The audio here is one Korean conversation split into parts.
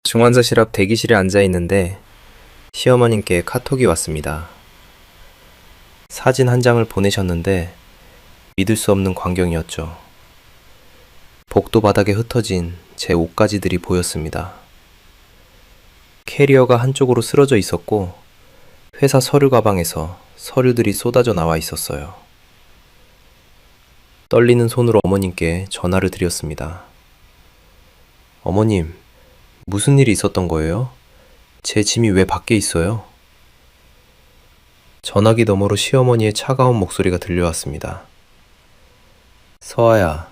중환자실 앞 대기실에 앉아 있는데 시어머님께 카톡이 왔습니다. 사진 한 장을 보내셨는데 믿을 수 없는 광경이었죠. 복도 바닥에 흩어진 제 옷가지들이 보였습니다. 캐리어가 한쪽으로 쓰러져 있었고 회사 서류 가방에서 서류들이 쏟아져 나와 있었어요. 떨리는 손으로 어머님께 전화를 드렸습니다. 어머님, 무슨 일이 있었던 거예요? 제 짐이 왜 밖에 있어요? 전화기 너머로 시어머니의 차가운 목소리가 들려왔습니다. 서아야,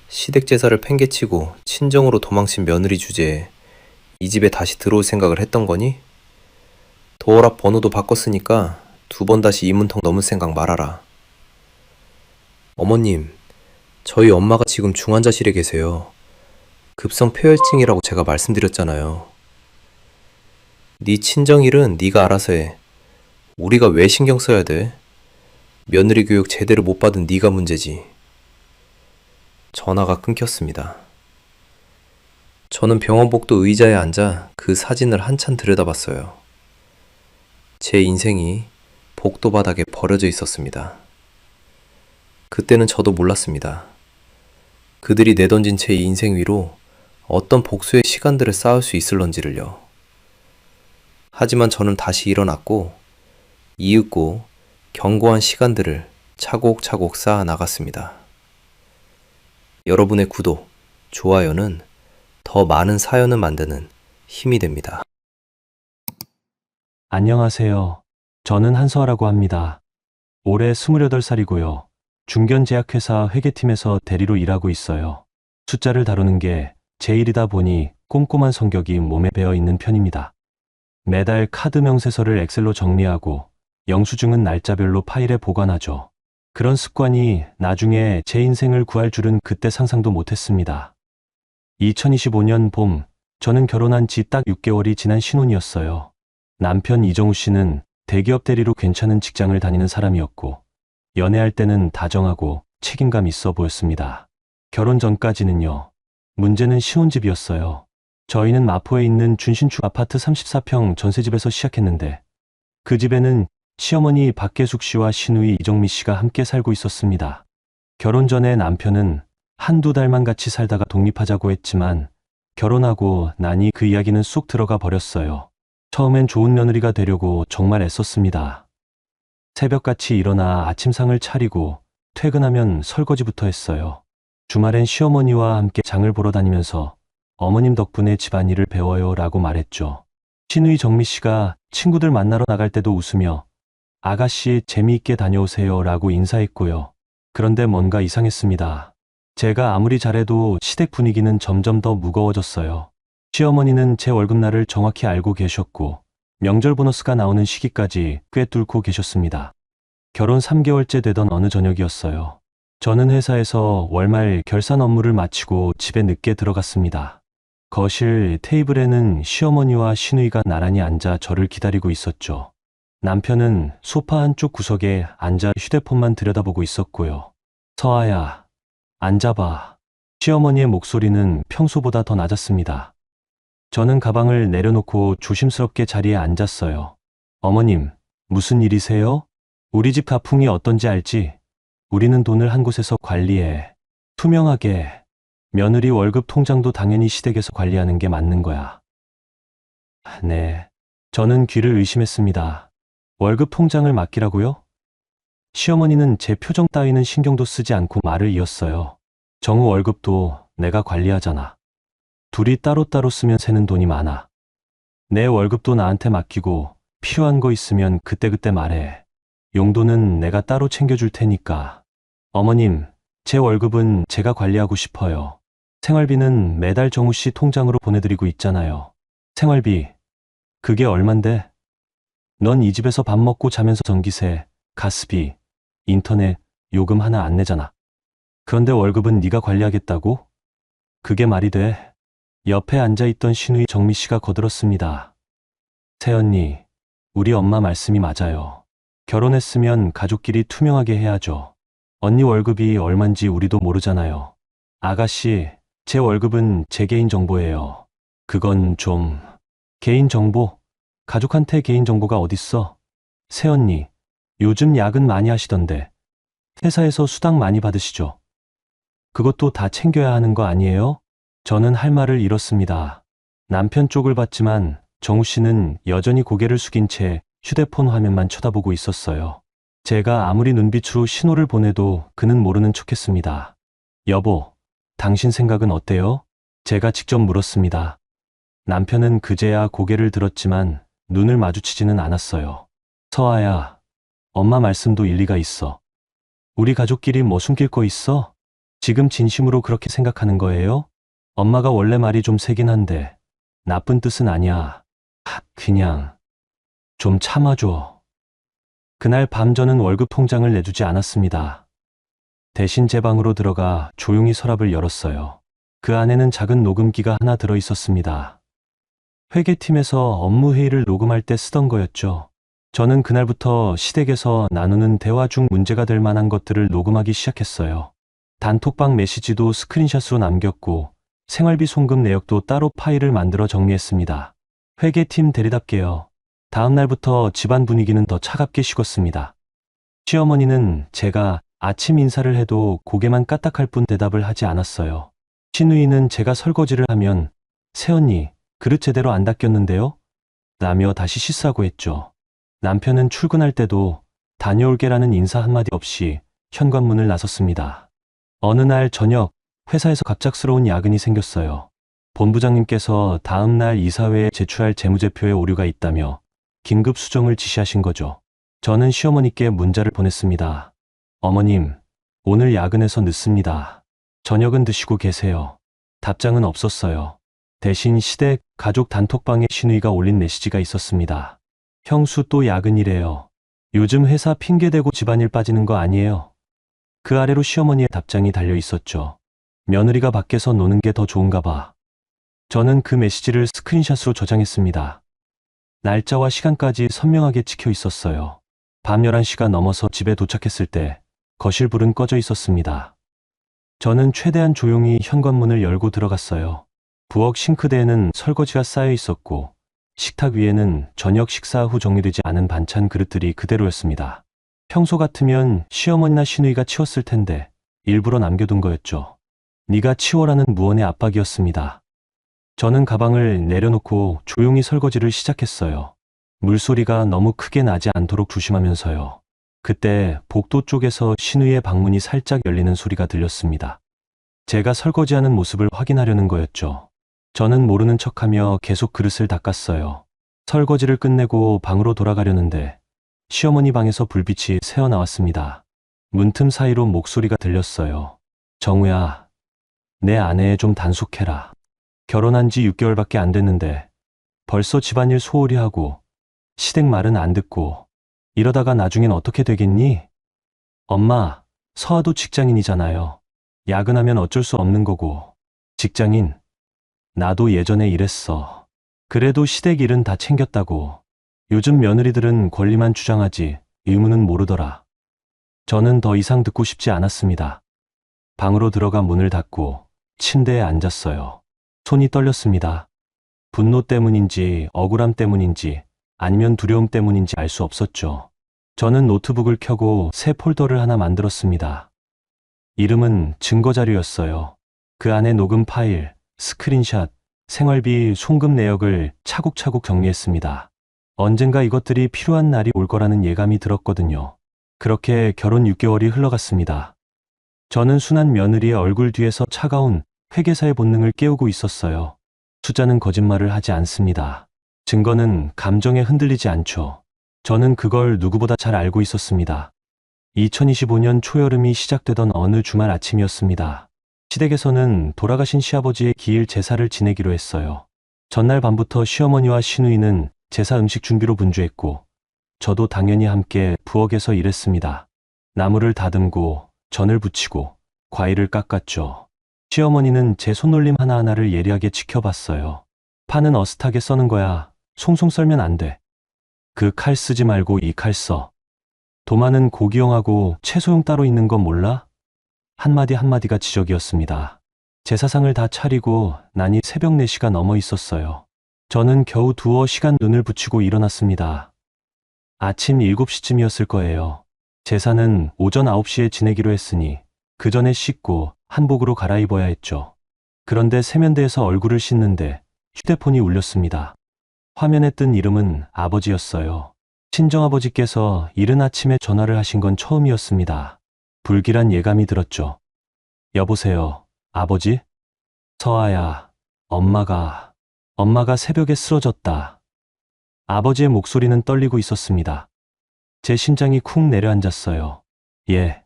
시댁 제사를 팽개치고 친정으로 도망친 며느리 주제에 이 집에 다시 들어올 생각을 했던 거니? 도어락 번호도 바꿨으니까 2번 다시 이 문턱 넘을 생각 말아라. 어머님, 저희 엄마가 지금 중환자실에 계세요. 급성 폐혈증이라고 제가 말씀드렸잖아요. 네 친정일은 네가 알아서 해. 우리가 왜 신경 써야 돼? 며느리 교육 제대로 못 받은 네가 문제지. 전화가 끊겼습니다. 저는 병원복도 의자에 앉아 그 사진을 한참 들여다봤어요. 제 인생이 복도 바닥에 버려져 있었습니다. 그때는 저도 몰랐습니다. 그들이 내던진 제 인생 위로 어떤 복수의 시간들을 쌓을 수 있을런지를요. 하지만 저는 다시 일어났고 이윽고 견고한 시간들을 차곡차곡 쌓아 나갔습니다. 여러분의 구독, 좋아요는 더 많은 사연을 만드는 힘이 됩니다. 안녕하세요. 저는 한서아라고 합니다. 올해 28살이고요. 중견제약회사 회계팀에서 대리로 일하고 있어요. 숫자를 다루는 게 제 일이다 보니 꼼꼼한 성격이 몸에 배어 있는 편입니다. 매달 카드 명세서를 엑셀로 정리하고 영수증은 날짜별로 파일에 보관하죠. 그런 습관이 나중에 제 인생을 구할 줄은 그때 상상도 못했습니다. 2025년 봄, 저는 결혼한 지 딱 6개월이 지난 신혼이었어요. 남편 이정우 씨는 대기업 대리로 괜찮은 직장을 다니는 사람이었고 연애할 때는 다정하고 책임감 있어 보였습니다. 결혼 전까지는요. 문제는 신혼집이었어요. 저희는 마포에 있는 준신축 아파트 34평 전세집에서 시작했는데 그 집에는 시어머니 박계숙 씨와 시누이 이정미 씨가 함께 살고 있었습니다. 결혼 전에 남편은 한두 달만 같이 살다가 독립하자고 했지만 결혼하고 나니 그 이야기는 쑥 들어가 버렸어요. 처음엔 좋은 며느리가 되려고 정말 애썼습니다. 새벽같이 일어나 아침상을 차리고 퇴근하면 설거지부터 했어요. 주말엔 시어머니와 함께 장을 보러 다니면서 어머님 덕분에 집안일을 배워요 라고 말했죠. 시누이 정미 씨가 친구들 만나러 나갈 때도 웃으며 아가씨 재미있게 다녀오세요 라고 인사했고요. 그런데 뭔가 이상했습니다. 제가 아무리 잘해도 시댁 분위기는 점점 더 무거워졌어요. 시어머니는 제 월급날을 정확히 알고 계셨고 명절 보너스가 나오는 시기까지 꿰뚫고 계셨습니다. 결혼 3개월째 되던 어느 저녁이었어요. 저는 회사에서 월말 결산 업무를 마치고 집에 늦게 들어갔습니다. 거실 테이블에는 시어머니와 시누이가 나란히 앉아 저를 기다리고 있었죠. 남편은 소파 한쪽 구석에 앉아 휴대폰만 들여다보고 있었고요. 서아야, 앉아봐. 시어머니의 목소리는 평소보다 더 낮았습니다. 저는 가방을 내려놓고 조심스럽게 자리에 앉았어요. 어머님, 무슨 일이세요? 우리 집 가풍이 어떤지 알지? 우리는 돈을 한 곳에서 관리해. 투명하게. 며느리 월급 통장도 당연히 시댁에서 관리하는 게 맞는 거야. 네. 저는 귀를 의심했습니다. 월급 통장을 맡기라고요? 시어머니는 제 표정 따위는 신경도 쓰지 않고 말을 이었어요. 정우 월급도 내가 관리하잖아. 둘이 따로따로 쓰면 새는 돈이 많아. 내 월급도 나한테 맡기고 필요한 거 있으면 그때그때 말해. 용도는 내가 따로 챙겨줄 테니까. 어머님, 제 월급은 제가 관리하고 싶어요. 생활비는 매달 정우 씨 통장으로 보내드리고 있잖아요. 생활비, 그게 얼만데? 넌 이 집에서 밥 먹고 자면서 전기세, 가스비, 인터넷, 요금 하나 안 내잖아. 그런데 월급은 네가 관리하겠다고? 그게 말이 돼? 옆에 앉아있던 시누이 정미 씨가 거들었습니다. 새언니, 우리 엄마 말씀이 맞아요. 결혼했으면 가족끼리 투명하게 해야죠. 언니 월급이 얼만지 우리도 모르잖아요. 아가씨, 제 월급은 제 개인 정보예요. 그건 좀 개인정보? 가족한테 개인정보가 어딨어? 새언니, 요즘 야근 많이 하시던데 회사에서 수당 많이 받으시죠? 그것도 다 챙겨야 하는 거 아니에요? 저는 할 말을 잃었습니다. 남편 쪽을 봤지만 정우 씨는 여전히 고개를 숙인 채 휴대폰 화면만 쳐다보고 있었어요. 제가 아무리 눈빛으로 신호를 보내도 그는 모르는 척했습니다. 여보, 당신 생각은 어때요? 제가 직접 물었습니다. 남편은 그제야 고개를 들었지만 눈을 마주치지는 않았어요. 서아야, 엄마 말씀도 일리가 있어. 우리 가족끼리 뭐 숨길 거 있어? 지금 진심으로 그렇게 생각하는 거예요? 엄마가 원래 말이 좀 세긴 한데 나쁜 뜻은 아니야. 그냥 좀 참아줘. 그날 밤 저는 월급 통장을 내주지 않았습니다. 대신 제 방으로 들어가 조용히 서랍을 열었어요. 그 안에는 작은 녹음기가 하나 들어 있었습니다. 회계팀에서 업무 회의를 녹음할 때 쓰던 거였죠. 저는 그날부터 시댁에서 나누는 대화 중 문제가 될 만한 것들을 녹음하기 시작했어요. 단톡방 메시지도 스크린샷으로 남겼고 생활비 송금 내역도 따로 파일을 만들어 정리했습니다. 회계팀 대리답게요. 다음 날부터 집안 분위기는 더 차갑게 식었습니다. 시어머니는 제가 아침 인사를 해도 고개만 까딱할 뿐 대답을 하지 않았어요. 시누이는 제가 설거지를 하면 새언니, 그릇 제대로 안 닦였는데요? 라며 다시 씻으라고 했죠. 남편은 출근할 때도 다녀올게라는 인사 한마디 없이 현관문을 나섰습니다. 어느 날 저녁 회사에서 갑작스러운 야근이 생겼어요. 본부장님께서 다음 날 이사회에 제출할 재무제표에 오류가 있다며 긴급 수정을 지시하신 거죠. 저는 시어머니께 문자를 보냈습니다. 어머님, 오늘 야근해서 늦습니다. 저녁은 드시고 계세요. 답장은 없었어요. 대신 시댁 가족 단톡방에 시누이가 올린 메시지가 있었습니다. 형수 또 야근이래요. 요즘 회사 핑계대고 집안일 빠지는 거 아니에요? 그 아래로 시어머니의 답장이 달려 있었죠. 며느리가 밖에서 노는 게 더 좋은가 봐. 저는 그 메시지를 스크린샷으로 저장했습니다. 날짜와 시간까지 선명하게 찍혀 있었어요. 밤 11시가 넘어서 집에 도착했을 때 거실 불은 꺼져 있었습니다. 저는 최대한 조용히 현관문을 열고 들어갔어요. 부엌 싱크대에는 설거지가 쌓여 있었고 식탁 위에는 저녁 식사 후 정리되지 않은 반찬 그릇들이 그대로였습니다. 평소 같으면 시어머니나 시누이가 치웠을 텐데 일부러 남겨둔 거였죠. 네가 치워라는 무언의 압박이었습니다. 저는 가방을 내려놓고 조용히 설거지를 시작했어요. 물소리가 너무 크게 나지 않도록 조심하면서요. 그때 복도 쪽에서 시누이의 방문이 살짝 열리는 소리가 들렸습니다. 제가 설거지하는 모습을 확인하려는 거였죠. 저는 모르는 척하며 계속 그릇을 닦았어요. 설거지를 끝내고 방으로 돌아가려는데 시어머니 방에서 불빛이 새어나왔습니다. 문틈 사이로 목소리가 들렸어요. 정우야, 내 아내 좀 단속해라. 결혼한 지 6개월밖에 안 됐는데 벌써 집안일 소홀히 하고 시댁 말은 안 듣고 이러다가 나중엔 어떻게 되겠니? 엄마, 서아도 직장인이잖아요. 야근하면 어쩔 수 없는 거고. 직장인? 나도 예전에 이랬어. 그래도 시댁 일은 다 챙겼다고. 요즘 며느리들은 권리만 주장하지 의무는 모르더라. 저는 더 이상 듣고 싶지 않았습니다. 방으로 들어가 문을 닫고 침대에 앉았어요. 손이 떨렸습니다. 분노 때문인지 억울함 때문인지 아니면 두려움 때문인지 알 수 없었죠. 저는 노트북을 켜고 새 폴더를 하나 만들었습니다. 이름은 증거자료였어요. 그 안에 녹음 파일, 스크린샷, 생활비, 송금 내역을 차곡차곡 정리했습니다. 언젠가 이것들이 필요한 날이 올 거라는 예감이 들었거든요. 그렇게 결혼 6개월이 흘러갔습니다. 저는 순한 며느리의 얼굴 뒤에서 차가운 회계사의 본능을 깨우고 있었어요. 숫자는 거짓말을 하지 않습니다. 증거는 감정에 흔들리지 않죠. 저는 그걸 누구보다 잘 알고 있었습니다. 2025년 초여름이 시작되던 어느 주말 아침이었습니다. 시댁에서는 돌아가신 시아버지의 기일 제사를 지내기로 했어요. 전날 밤부터 시어머니와 시누이는 제사 음식 준비로 분주했고 저도 당연히 함께 부엌에서 일했습니다. 나물을 다듬고 전을 부치고 과일을 깎았죠. 시어머니는 제 손놀림 하나하나를 예리하게 지켜봤어요. 파는 어슷하게 써는 거야. 송송 썰면 안 돼. 그 칼 쓰지 말고 이 칼 써. 도마는 고기용하고 채소용 따로 있는 건 몰라? 한마디 한마디가 지적이었습니다. 제사상을 다 차리고 나니 새벽 4시가 넘어 있었어요. 저는 겨우 두어 시간 눈을 붙이고 일어났습니다. 아침 7시쯤이었을 거예요. 제사는 오전 9시에 지내기로 했으니 그 전에 씻고 한복으로 갈아입어야 했죠. 그런데 세면대에서 얼굴을 씻는데 휴대폰이 울렸습니다. 화면에 뜬 이름은 아버지였어요. 친정아버지께서 이른 아침에 전화를 하신 건 처음이었습니다. 불길한 예감이 들었죠. 여보세요, 아버지? 서아야, 엄마가 새벽에 쓰러졌다. 아버지의 목소리는 떨리고 있었습니다. 제 심장이 쿵 내려앉았어요. 예,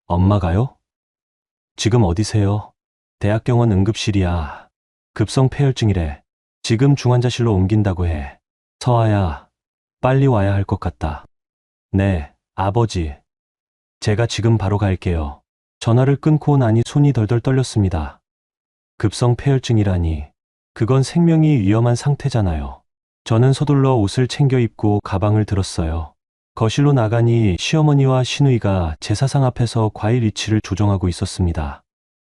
엄마가요? 지금 어디세요? 대학병원 응급실이야. 급성 폐혈증이래. 지금 중환자실로 옮긴다고 해. 서아야, 빨리 와야 할 것 같다. 네, 아버지. 제가 지금 바로 갈게요. 전화를 끊고 나니 손이 덜덜 떨렸습니다. 급성 폐혈증이라니. 그건 생명이 위험한 상태잖아요. 저는 서둘러 옷을 챙겨 입고 가방을 들었어요. 거실로 나가니 시어머니와 시누이가 제사상 앞에서 과일 위치를 조정하고 있었습니다.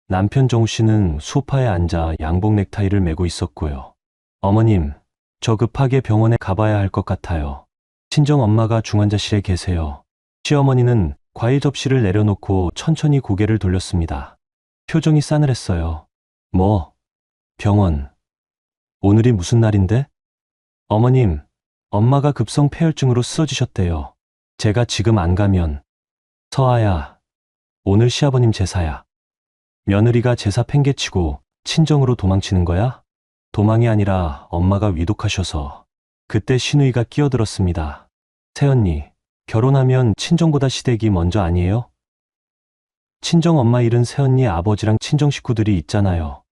남편 정우 씨는 소파에 앉아 양복 넥타이를 메고 있었고요. 어머님, 저 급하게 병원에 가봐야 할 것 같아요. 친정 엄마가 중환자실에 계세요. 시어머니는 과일 접시를 내려놓고 천천히 고개를 돌렸습니다. 표정이 싸늘했어요. 뭐? 병원. 오늘이 무슨 날인데? 어머님, 엄마가 급성 폐혈증으로 쓰러지셨대요. 제가 지금 안 가면. 서아야, 오늘 시아버님 제사야. 며느리가 제사 팽개치고 친정으로 도망치는 거야? 도망이 아니라 엄마가 위독하셔서. 그때 시누이가 끼어들었습니다. 새언니, 결혼하면 친정보다 시댁이 먼저 아니에요? 친정 엄마 잃은 새언니 아버지랑 친정 식구들이 있잖아요.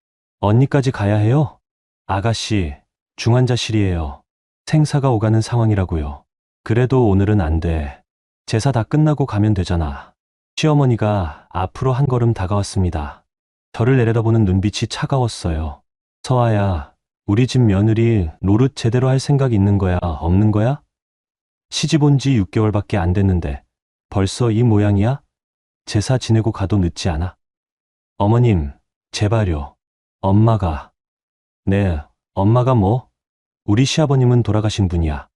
언니까지 가야 해요? 아가씨, 중환자실이에요. 생사가 오가는 상황이라고요. 그래도 오늘은 안 돼. 제사 다 끝나고 가면 되잖아. 시어머니가 앞으로 한 걸음 다가왔습니다. 저를 내려다보는 눈빛이 차가웠어요. 서아야, 우리 집 며느리 노릇 제대로 할 생각 있는 거야, 없는 거야? 시집 온 지 6개월밖에 안 됐는데 벌써 이 모양이야? 제사 지내고 가도 늦지 않아? 어머님, 제발요. 엄마가. 네, 엄마가 뭐? 우리 시아버님은 돌아가신 분이야.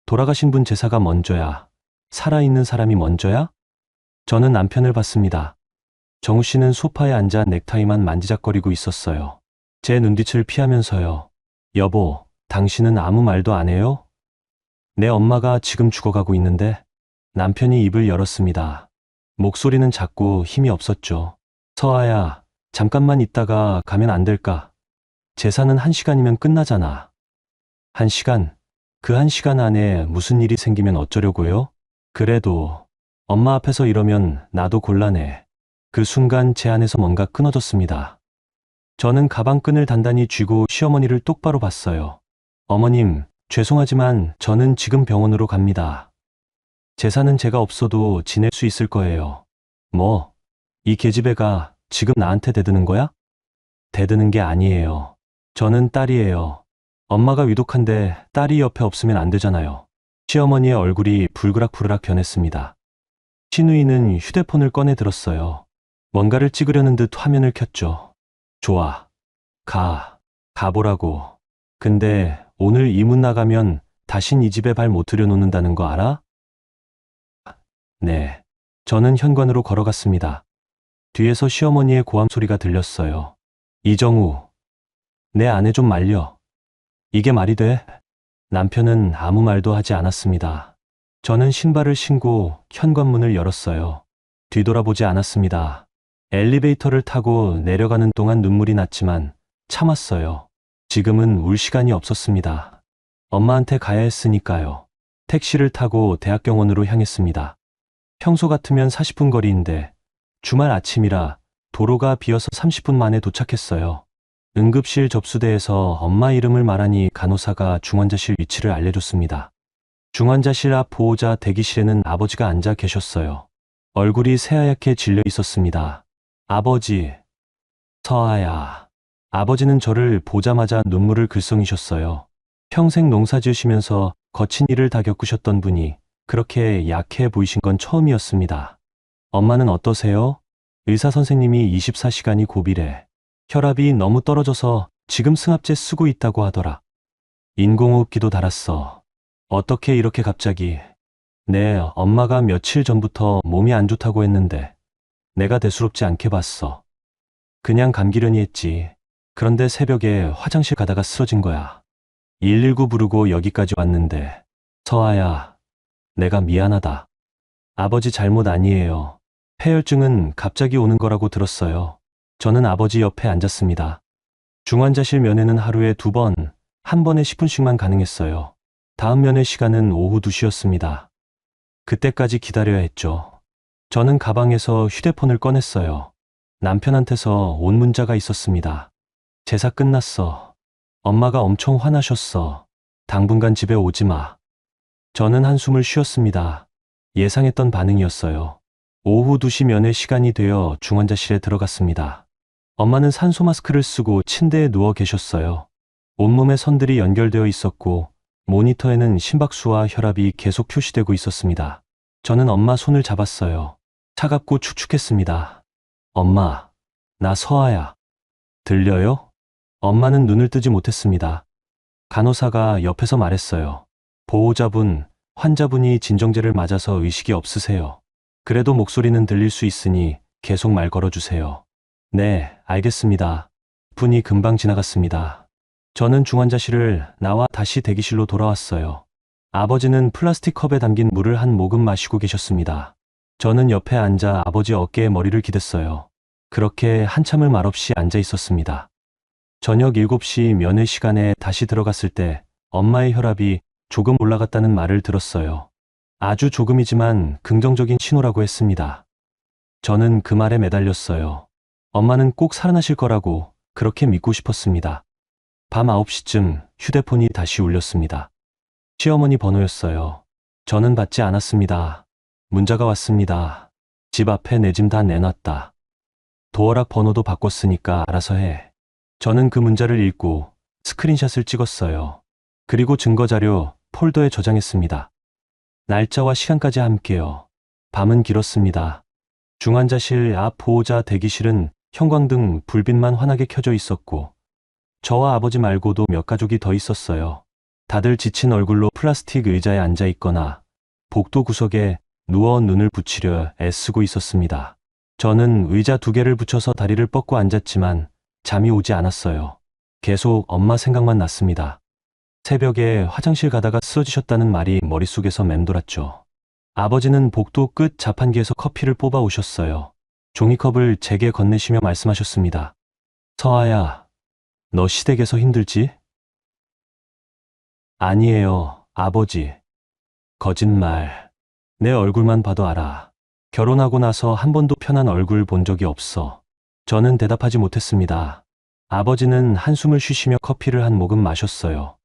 돌아가신 분 제사가 먼저야. 살아있는 사람이 먼저야? 저는 남편을 봤습니다. 정우 씨는 소파에 앉아 넥타이만 만지작거리고 있었어요. 제 눈빛을 피하면서요. 여보, 당신은 아무 말도 안 해요? 내 엄마가 지금 죽어가고 있는데. 남편이 입을 열었습니다. 목소리는 작고 힘이 없었죠. 서아야, 잠깐만 있다가 가면 안 될까? 제사는 1시간이면 끝나잖아. 1시간? 그 1시간 안에 무슨 일이 생기면 어쩌려고요? 그래도 엄마 앞에서 이러면 나도 곤란해. 그 순간 제 안에서 뭔가 끊어졌습니다. 저는 가방끈을 단단히 쥐고 시어머니를 똑바로 봤어요. 어머님, 죄송하지만 저는 지금 병원으로 갑니다. 제사는 제가 없어도 지낼 수 있을 거예요. 뭐? 이 계집애가 지금 나한테 대드는 거야? 대드는 게 아니에요. 저는 딸이에요. 엄마가 위독한데 딸이 옆에 없으면 안 되잖아요. 시어머니의 얼굴이 불그락불그락 변했습니다. 시누이는 휴대폰을 꺼내 들었어요. 뭔가를 찍으려는 듯 화면을 켰죠. 좋아. 가보라고. 근데 오늘 이 문 나가면 다신 이 집에 발 못 들여놓는다는 거 알아? 네. 저는 현관으로 걸어갔습니다. 뒤에서 시어머니의 고함 소리가 들렸어요. 이정우, 내 아내 좀 말려. 이게 말이 돼? 남편은 아무 말도 하지 않았습니다. 저는 신발을 신고 현관문을 열었어요. 뒤돌아보지 않았습니다. 엘리베이터를 타고 내려가는 동안 눈물이 났지만 참았어요. 지금은 울 시간이 없었습니다. 엄마한테 가야 했으니까요. 택시를 타고 대학병원으로 향했습니다. 평소 같으면 40분 거리인데 주말 아침이라 도로가 비어서 30분 만에 도착했어요. 응급실 접수대에서 엄마 이름을 말하니 간호사가 중환자실 위치를 알려줬습니다. 중환자실 앞 보호자 대기실에는 아버지가 앉아 계셨어요. 얼굴이 새하얗게 질려 있었습니다. 아버지, 서아야. 아버지는 저를 보자마자 눈물을 글썽이셨어요. 평생 농사 지으시면서 거친 일을 다 겪으셨던 분이 그렇게 약해 보이신 건 처음이었습니다. 엄마는 어떠세요? 의사 선생님이 24시간이 고비래. 혈압이 너무 떨어져서 지금 승합제 쓰고 있다고 하더라. 인공호흡기도 달았어. 어떻게 이렇게 갑자기. 네, 엄마가 며칠 전부터 몸이 안 좋다고 했는데 내가 대수롭지 않게 봤어. 그냥 감기려니 했지. 그런데 새벽에 화장실 가다가 쓰러진 거야. 119 부르고 여기까지 왔는데. 서아야, 내가 미안하다. 아버지 잘못 아니에요. 폐혈증은 갑자기 오는 거라고 들었어요. 저는 아버지 옆에 앉았습니다. 중환자실 면회는 하루에 2번, 한 번에 10분씩만 가능했어요. 다음 면회 시간은 오후 2시였습니다. 그때까지 기다려야 했죠. 저는 가방에서 휴대폰을 꺼냈어요. 남편한테서 온 문자가 있었습니다. 제사 끝났어. 엄마가 엄청 화나셨어. 당분간 집에 오지 마. 저는 한숨을 쉬었습니다. 예상했던 반응이었어요. 오후 2시 면회 시간이 되어 중환자실에 들어갔습니다. 엄마는 산소 마스크를 쓰고 침대에 누워 계셨어요. 온몸에 선들이 연결되어 있었고 모니터에는 심박수와 혈압이 계속 표시되고 있었습니다. 저는 엄마 손을 잡았어요. 차갑고 축축했습니다. 엄마, 나 서아야. 들려요? 엄마는 눈을 뜨지 못했습니다. 간호사가 옆에서 말했어요. 보호자분, 환자분이 진정제를 맞아서 의식이 없으세요. 그래도 목소리는 들릴 수 있으니 계속 말 걸어주세요. 네, 알겠습니다. 분이 금방 지나갔습니다. 저는 중환자실을 나와 다시 대기실로 돌아왔어요. 아버지는 플라스틱 컵에 담긴 물을 한 모금 마시고 계셨습니다. 저는 옆에 앉아 아버지 어깨에 머리를 기댔어요. 그렇게 한참을 말없이 앉아 있었습니다. 저녁 7시 면회 시간에 다시 들어갔을 때 엄마의 혈압이 조금 올라갔다는 말을 들었어요. 아주 조금이지만 긍정적인 신호라고 했습니다. 저는 그 말에 매달렸어요. 엄마는 꼭 살아나실 거라고 그렇게 믿고 싶었습니다. 밤 9시쯤 휴대폰이 다시 울렸습니다. 시어머니 번호였어요. 저는 받지 않았습니다. 문자가 왔습니다. 집 앞에 내 짐 다 내놨다. 도어락 번호도 바꿨으니까 알아서 해. 저는 그 문자를 읽고 스크린샷을 찍었어요. 그리고 증거자료 폴더에 저장했습니다. 날짜와 시간까지 함께요. 밤은 길었습니다. 중환자실 앞 보호자 대기실은 형광등 불빛만 환하게 켜져 있었고 저와 아버지 말고도 몇 가족이 더 있었어요. 다들 지친 얼굴로 플라스틱 의자에 앉아 있거나 복도 구석에 누워 눈을 붙이려 애쓰고 있었습니다. 저는 의자 2개를 붙여서 다리를 뻗고 앉았지만 잠이 오지 않았어요. 계속 엄마 생각만 났습니다. 새벽에 화장실 가다가 쓰러지셨다는 말이 머릿속에서 맴돌았죠. 아버지는 복도 끝 자판기에서 커피를 뽑아 오셨어요. 종이컵을 제게 건네시며 말씀하셨습니다. 서아야, 너 시댁에서 힘들지? 아니에요, 아버지. 거짓말. 내 얼굴만 봐도 알아. 결혼하고 나서 한 번도 편한 얼굴 본 적이 없어. 저는 대답하지 못했습니다. 아버지는 한숨을 쉬시며 커피를 한 모금 마셨어요.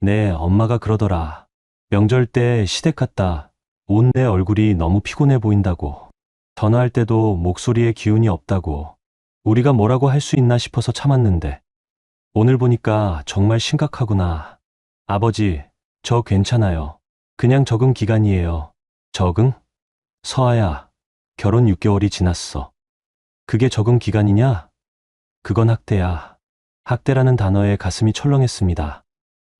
네, 엄마가 그러더라. 명절 때 시댁 갔다 온 내 얼굴이 너무 피곤해 보인다고. 전화할 때도 목소리에 기운이 없다고. 우리가 뭐라고 할 수 있나 싶어서 참았는데. 오늘 보니까 정말 심각하구나. 아버지, 저 괜찮아요. 그냥 적응 기간이에요. 적응? 서아야, 결혼 6개월이 지났어. 그게 적응 기간이냐? 그건 학대야. 학대라는 단어에 가슴이 철렁했습니다.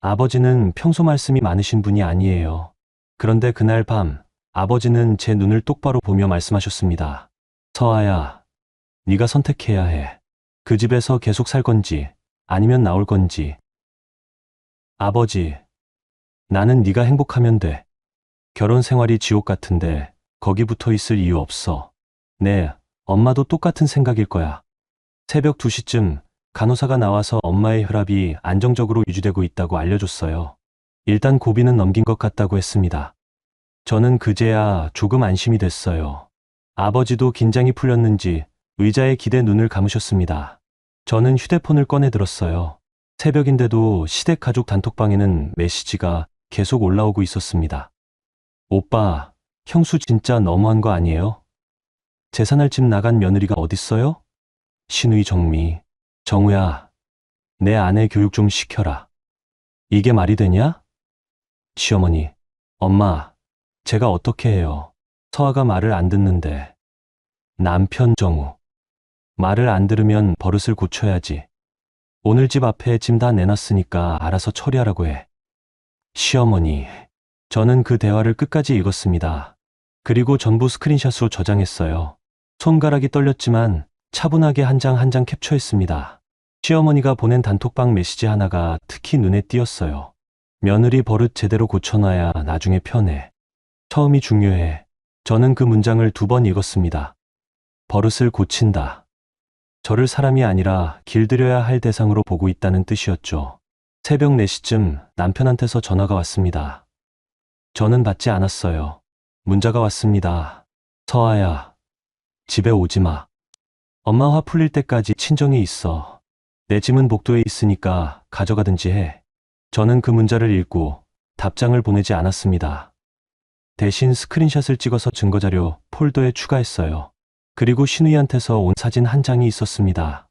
아버지는 평소 말씀이 많으신 분이 아니에요. 그런데 그날 밤 아버지는 제 눈을 똑바로 보며 말씀하셨습니다. 서아야, 네가 선택해야 해. 그 집에서 계속 살 건지 아니면 나올 건지. 아버지, 나는 네가 행복하면 돼. 결혼 생활이 지옥 같은데 거기 붙어 있을 이유 없어. 네, 엄마도 똑같은 생각일 거야. 새벽 2시쯤 간호사가 나와서 엄마의 혈압이 안정적으로 유지되고 있다고 알려줬어요. 일단 고비는 넘긴 것 같다고 했습니다. 저는 그제야 조금 안심이 됐어요. 아버지도 긴장이 풀렸는지 의자에 기대 눈을 감으셨습니다. 저는 휴대폰을 꺼내 들었어요. 새벽인데도 시댁 가족 단톡방에는 메시지가 계속 올라오고 있었습니다. 오빠, 형수 진짜 너무한 거 아니에요? 재산할 집 나간 며느리가 어딨어요? 신의 정미. 정우야, 내 아내 교육 좀 시켜라. 이게 말이 되냐? 시어머니, 엄마, 제가 어떻게 해요? 서아가 말을 안 듣는데. 남편 정우. 말을 안 들으면 버릇을 고쳐야지. 오늘 집 앞에 짐 다 내놨으니까 알아서 처리하라고 해. 시어머니. 저는 그 대화를 끝까지 읽었습니다. 그리고 전부 스크린샷으로 저장했어요. 손가락이 떨렸지만 차분하게 한 장 한 장 캡처했습니다. 시어머니가 보낸 단톡방 메시지 하나가 특히 눈에 띄었어요. 며느리 버릇 제대로 고쳐놔야 나중에 편해. 처음이 중요해. 저는 그 문장을 2번 읽었습니다. 버릇을 고친다. 저를 사람이 아니라 길들여야 할 대상으로 보고 있다는 뜻이었죠. 새벽 4시쯤 남편한테서 전화가 왔습니다. 저는 받지 않았어요. 문자가 왔습니다. 서아야, 집에 오지 마. 엄마 화 풀릴 때까지 친정에 있어. 내 짐은 복도에 있으니까 가져가든지 해. 저는 그 문자를 읽고 답장을 보내지 않았습니다. 대신 스크린샷을 찍어서 증거자료 폴더에 추가했어요. 그리고 신우이한테서 온 사진 한 장이 있었습니다.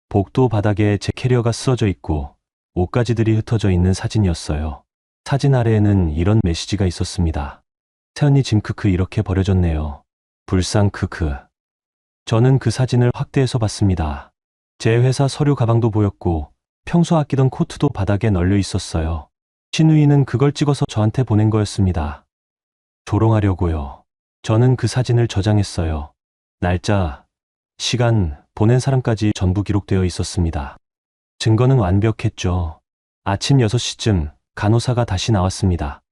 복도 바닥에 제 캐리어가 쓰러져 있고 옷가지들이 흩어져 있는 사진이었어요. 사진 아래에는 이런 메시지가 있었습니다. 새언니 짐 크크 이렇게 버려졌네요. 불쌍 크크. 저는 그 사진을 확대해서 봤습니다. 제 회사 서류 가방도 보였고 평소 아끼던 코트도 바닥에 널려 있었어요. 신우이는 그걸 찍어서 저한테 보낸 거였습니다. 조롱하려고요. 저는 그 사진을 저장했어요. 날짜, 시간, 보낸 사람까지 전부 기록되어 있었습니다. 증거는 완벽했죠. 아침 6시쯤 간호사가 다시 나왔습니다.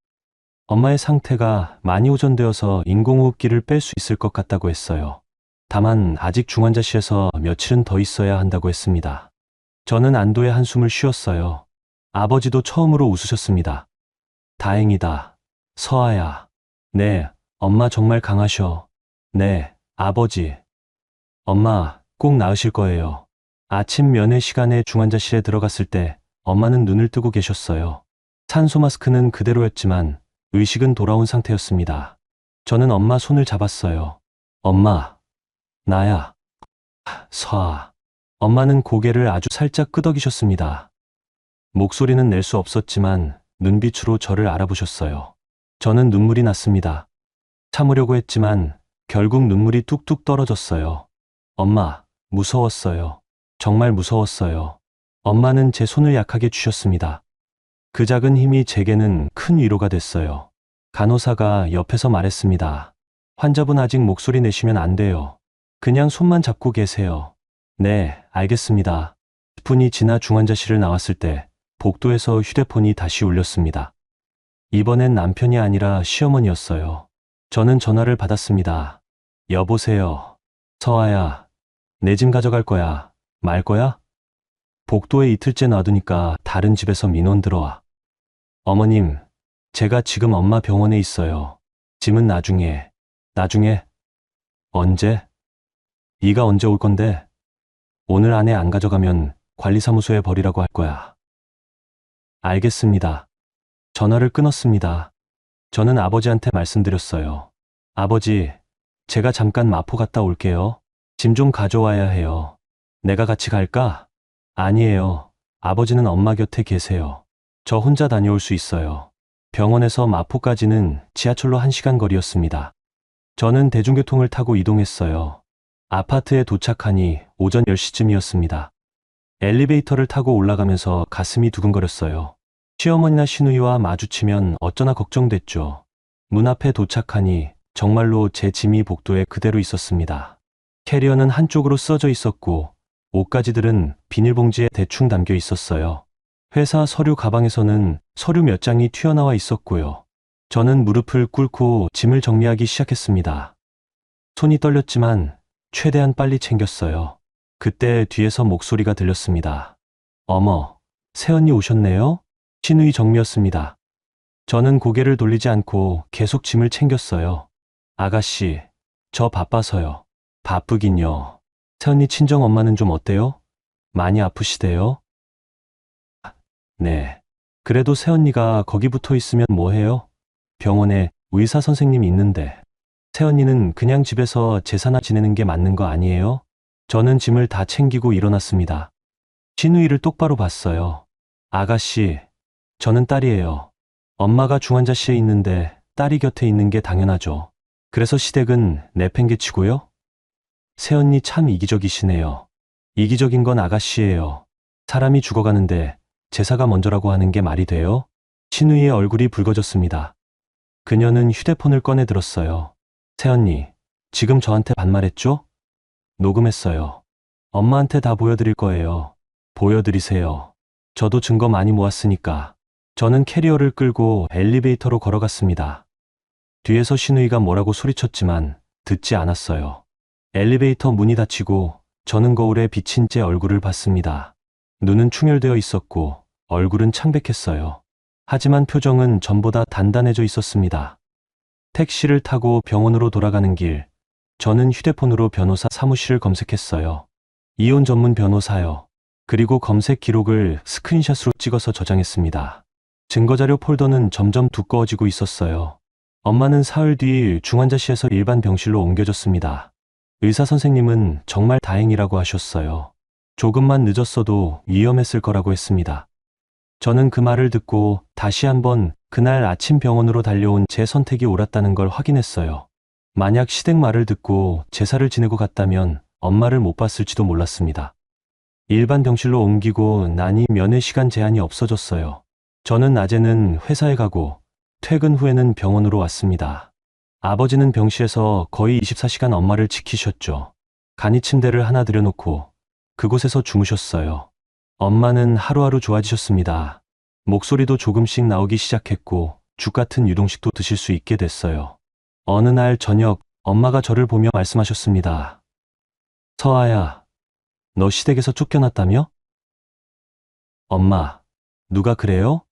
엄마의 상태가 많이 호전되어서 인공호흡기를 뺄 수 있을 것 같다고 했어요. 다만 아직 중환자실에서 며칠은 더 있어야 한다고 했습니다. 저는 안도의 한숨을 쉬었어요. 아버지도 처음으로 웃으셨습니다. 다행이다. 서아야. 네, 엄마 정말 강하셔. 네, 아버지. 엄마, 꼭 나으실 거예요. 아침 면회 시간에 중환자실에 들어갔을 때 엄마는 눈을 뜨고 계셨어요. 산소 마스크는 그대로였지만 의식은 돌아온 상태였습니다. 저는 엄마 손을 잡았어요. 엄마, 나야. 서아. 엄마는 고개를 아주 살짝 끄덕이셨습니다. 목소리는 낼 수 없었지만 눈빛으로 저를 알아보셨어요. 저는 눈물이 났습니다. 참으려고 했지만 결국 눈물이 뚝뚝 떨어졌어요. 엄마, 무서웠어요. 정말 무서웠어요. 엄마는 제 손을 약하게 쥐셨습니다. 그 작은 힘이 제게는 큰 위로가 됐어요. 간호사가 옆에서 말했습니다. 환자분 아직 목소리 내시면 안 돼요. 그냥 손만 잡고 계세요. 네, 알겠습니다. 10분이 지나 중환자실을 나왔을 때 복도에서 휴대폰이 다시 울렸습니다. 이번엔 남편이 아니라 시어머니였어요. 저는 전화를 받았습니다. 여보세요. 서아야, 내 짐 가져갈 거야. 말 거야? 복도에 이틀째 놔두니까 다른 집에서 민원 들어와. 어머님, 제가 지금 엄마 병원에 있어요. 짐은 나중에. 나중에? 언제? 네가 언제 올 건데? 오늘 안에 안 가져가면 관리사무소에 버리라고 할 거야. 알겠습니다. 전화를 끊었습니다. 저는 아버지한테 말씀드렸어요. 아버지, 제가 잠깐 마포 갔다 올게요. 짐 좀 가져와야 해요. 내가 같이 갈까? 아니에요. 아버지는 엄마 곁에 계세요. 저 혼자 다녀올 수 있어요. 병원에서 마포까지는 지하철로 1시간 거리였습니다. 저는 대중교통을 타고 이동했어요. 아파트에 도착하니 오전 10시쯤이었습니다. 엘리베이터를 타고 올라가면서 가슴이 두근거렸어요. 시어머니나 시누이와 마주치면 어쩌나 걱정됐죠. 문 앞에 도착하니 정말로 제 짐이 복도에 그대로 있었습니다. 캐리어는 한쪽으로 써져 있었고 옷가지들은 비닐봉지에 대충 담겨 있었어요. 회사 서류 가방에서는 서류 몇 장이 튀어나와 있었고요. 저는 무릎을 꿇고 짐을 정리하기 시작했습니다. 손이 떨렸지만 최대한 빨리 챙겼어요. 그때 뒤에서 목소리가 들렸습니다. 어머, 새언니 오셨네요? 신우이 정미였습니다. 저는 고개를 돌리지 않고 계속 짐을 챙겼어요. 아가씨, 저 바빠서요. 바쁘긴요. 새언니 친정 엄마는 좀 어때요? 많이 아프시대요? 네. 그래도 새언니가 거기 붙어 있으면 뭐해요? 병원에 의사 선생님이 있는데. 새언니는 그냥 집에서 제사나 지내는 게 맞는 거 아니에요? 저는 짐을 다 챙기고 일어났습니다. 신우이를 똑바로 봤어요. 아가씨, 저는 딸이에요. 엄마가 중환자실에 있는데 딸이 곁에 있는 게 당연하죠. 그래서 시댁은 내팽개치고요? 새언니 참 이기적이시네요. 이기적인 건 아가씨예요. 사람이 죽어가는데 제사가 먼저라고 하는 게 말이 돼요? 신우이의 얼굴이 붉어졌습니다. 그녀는 휴대폰을 꺼내 들었어요. 새언니, 지금 저한테 반말했죠? 녹음했어요. 엄마한테 다 보여드릴 거예요. 보여드리세요. 저도 증거 많이 모았으니까. 저는 캐리어를 끌고 엘리베이터로 걸어갔습니다. 뒤에서 신우이가 뭐라고 소리쳤지만 듣지 않았어요. 엘리베이터 문이 닫히고 저는 거울에 비친 제 얼굴을 봤습니다. 눈은 충혈되어 있었고 얼굴은 창백했어요. 하지만 표정은 전보다 단단해져 있었습니다. 택시를 타고 병원으로 돌아가는 길, 저는 휴대폰으로 변호사 사무실을 검색했어요. 이혼 전문 변호사요. 그리고 검색 기록을 스크린샷으로 찍어서 저장했습니다. 증거자료 폴더는 점점 두꺼워지고 있었어요. 엄마는 사흘 뒤 중환자실에서 일반 병실로 옮겨졌습니다. 의사 선생님은 정말 다행이라고 하셨어요. 조금만 늦었어도 위험했을 거라고 했습니다. 저는 그 말을 듣고 다시 한번 그날 아침 병원으로 달려온 제 선택이 옳았다는 걸 확인했어요. 만약 시댁 말을 듣고 제사를 지내고 갔다면 엄마를 못 봤을지도 몰랐습니다. 일반 병실로 옮기고 나니 면회 시간 제한이 없어졌어요. 저는 낮에는 회사에 가고 퇴근 후에는 병원으로 왔습니다. 아버지는 병실에서 거의 24시간 엄마를 지키셨죠. 간이 침대를 하나 들여놓고 그곳에서 주무셨어요. 엄마는 하루하루 좋아지셨습니다. 목소리도 조금씩 나오기 시작했고 죽 같은 유동식도 드실 수 있게 됐어요. 어느 날 저녁 엄마가 저를 보며 말씀하셨습니다. 서아야, 너 시댁에서 쫓겨났다며? 엄마, 누가 그래요?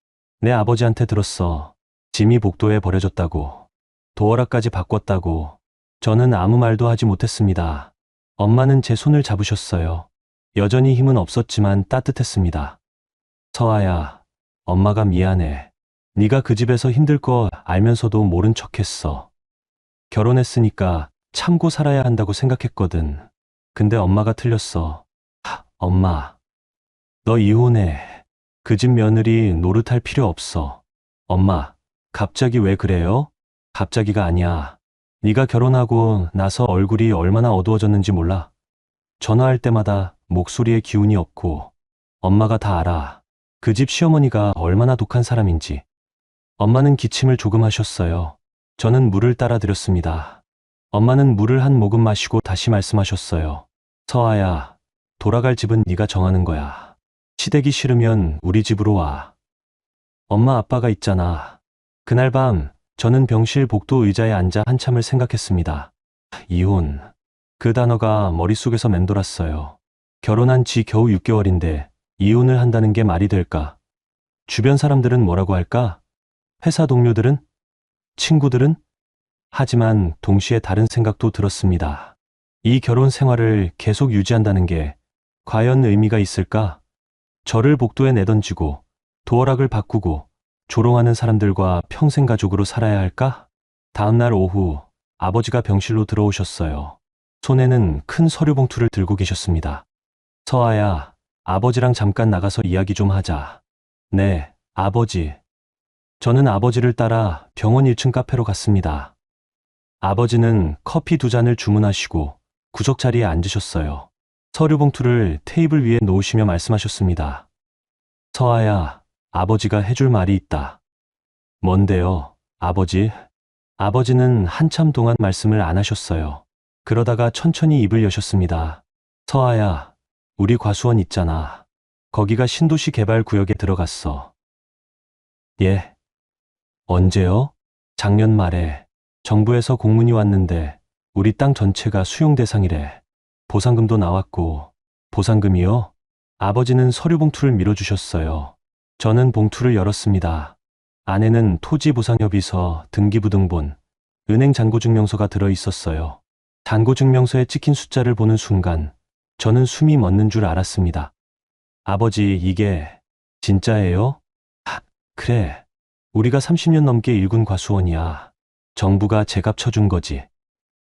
내 아버지한테 들었어. 짐이 복도에 버려졌다고. 도어락까지 바꿨다고. 저는 아무 말도 하지 못했습니다. 엄마는 제 손을 잡으셨어요. 여전히 힘은 없었지만 따뜻했습니다. 서아야, 엄마가 미안해. 네가 그 집에서 힘들 거 알면서도 모른 척했어. 결혼했으니까 참고 살아야 한다고 생각했거든. 근데 엄마가 틀렸어. 엄마, 너 이혼해. 그 집 며느리 노릇할 필요 없어. 엄마, 갑자기 왜 그래요? 갑자기가 아니야. 네가 결혼하고 나서 얼굴이 얼마나 어두워졌는지 몰라. 전화할 때마다 목소리에 기운이 없고 엄마가 다 알아. 그 집 시어머니가 얼마나 독한 사람인지. 엄마는 기침을 조금 하셨어요. 저는 물을 따라 드렸습니다. 엄마는 물을 한 모금 마시고 다시 말씀하셨어요. 서아야, 돌아갈 집은 네가 정하는 거야. 시댁이 싫으면 우리 집으로 와. 엄마 아빠가 있잖아. 그날 밤 저는 병실 복도 의자에 앉아 한참을 생각했습니다. 이혼. 그 단어가 머릿속에서 맴돌았어요. 결혼한 지 겨우 6개월인데 이혼을 한다는 게 말이 될까? 주변 사람들은 뭐라고 할까? 회사 동료들은? 친구들은? 하지만 동시에 다른 생각도 들었습니다. 이 결혼 생활을 계속 유지한다는 게 과연 의미가 있을까? 저를 복도에 내던지고 도어락을 바꾸고 조롱하는 사람들과 평생 가족으로 살아야 할까? 다음 날 오후 아버지가 병실로 들어오셨어요. 손에는 큰 서류 봉투를 들고 계셨습니다. 서아야, 아버지랑 잠깐 나가서 이야기 좀 하자. 네, 아버지. 저는 아버지를 따라 병원 1층 카페로 갔습니다. 아버지는 커피 2잔을 주문하시고 구석 자리에 앉으셨어요. 서류 봉투를 테이블 위에 놓으시며 말씀하셨습니다. 서아야, 아버지가 해줄 말이 있다. 뭔데요, 아버지? 아버지는 한참 동안 말씀을 안 하셨어요. 그러다가 천천히 입을 여셨습니다. 서아야, 우리 과수원 있잖아. 거기가 신도시 개발 구역에 들어갔어. 예. 언제요? 작년 말에 정부에서 공문이 왔는데 우리 땅 전체가 수용 대상이래. 보상금도 나왔고. 보상금이요? 아버지는 서류 봉투를 밀어주셨어요. 저는 봉투를 열었습니다. 안에는 토지보상협의서, 등기부등본, 은행 잔고증명서가 들어있었어요. 잔고증명서에 찍힌 숫자를 보는 순간 저는 숨이 멎는 줄 알았습니다. 아버지, 이게 진짜예요? 그래. 우리가 30년 넘게 일군 과수원이야. 정부가 제값 쳐준 거지.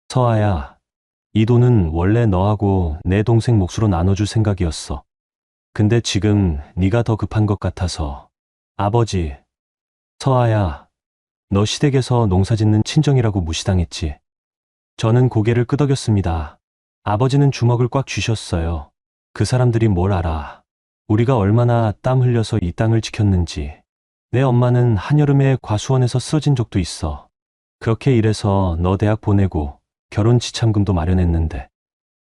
서아야, 이 돈은 원래 너하고 내 동생 몫으로 나눠줄 생각이었어. 근데 지금 네가 더 급한 것 같아서. 아버지, 서아야, 너 시댁에서 농사짓는 친정이라고 무시당했지. 저는 고개를 끄덕였습니다. 아버지는 주먹을 꽉 쥐셨어요. 그 사람들이 뭘 알아. 우리가 얼마나 땀 흘려서 이 땅을 지켰는지. 내 엄마는 한여름에 과수원에서 쓰러진 적도 있어. 그렇게 일해서 너 대학 보내고 결혼 지참금도 마련했는데.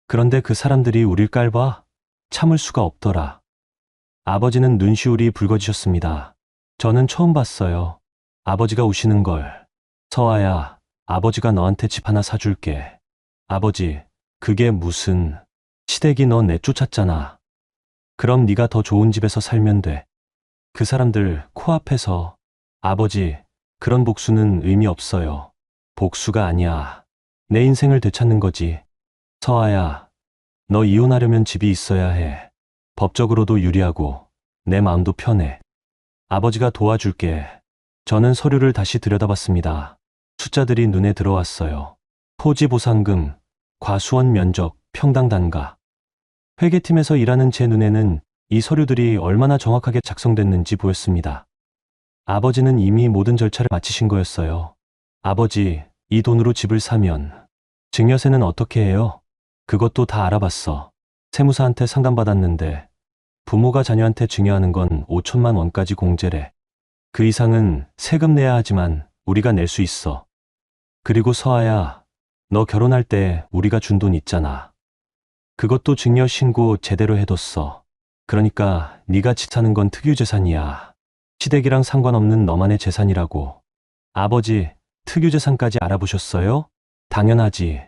그런데 그 사람들이 우릴 깔봐? 참을 수가 없더라. 아버지는 눈시울이 붉어지셨습니다. 저는 처음 봤어요. 아버지가 우시는 걸. 서아야, 아버지가 너한테 집 하나 사줄게. 아버지, 그게 무슨. 시댁이 너 내쫓았잖아. 그럼 네가 더 좋은 집에서 살면 돼. 그 사람들 코앞에서. 아버지, 그런 복수는 의미 없어요. 복수가 아니야. 내 인생을 되찾는 거지. 서아야, 너 이혼하려면 집이 있어야 해. 법적으로도 유리하고 내 마음도 편해. 아버지가 도와줄게. 저는 서류를 다시 들여다봤습니다. 숫자들이 눈에 들어왔어요. 토지 보상금, 과수원 면적, 평당 단가. 회계팀에서 일하는 제 눈에는 이 서류들이 얼마나 정확하게 작성됐는지 보였습니다. 아버지는 이미 모든 절차를 마치신 거였어요. 아버지, 이 돈으로 집을 사면 증여세는 어떻게 해요? 그것도 다 알아봤어. 세무사한테 상담받았는데 부모가 자녀한테 증여하는 건 5천만 원까지 공제래. 그 이상은 세금 내야 하지만 우리가 낼 수 있어. 그리고 서아야, 너 결혼할 때 우리가 준 돈 있잖아. 그것도 증여 신고 제대로 해뒀어. 그러니까 네가 집 사는 건 특유재산이야. 시댁이랑 상관없는 너만의 재산이라고. 아버지, 특유재산까지 알아보셨어요? 당연하지.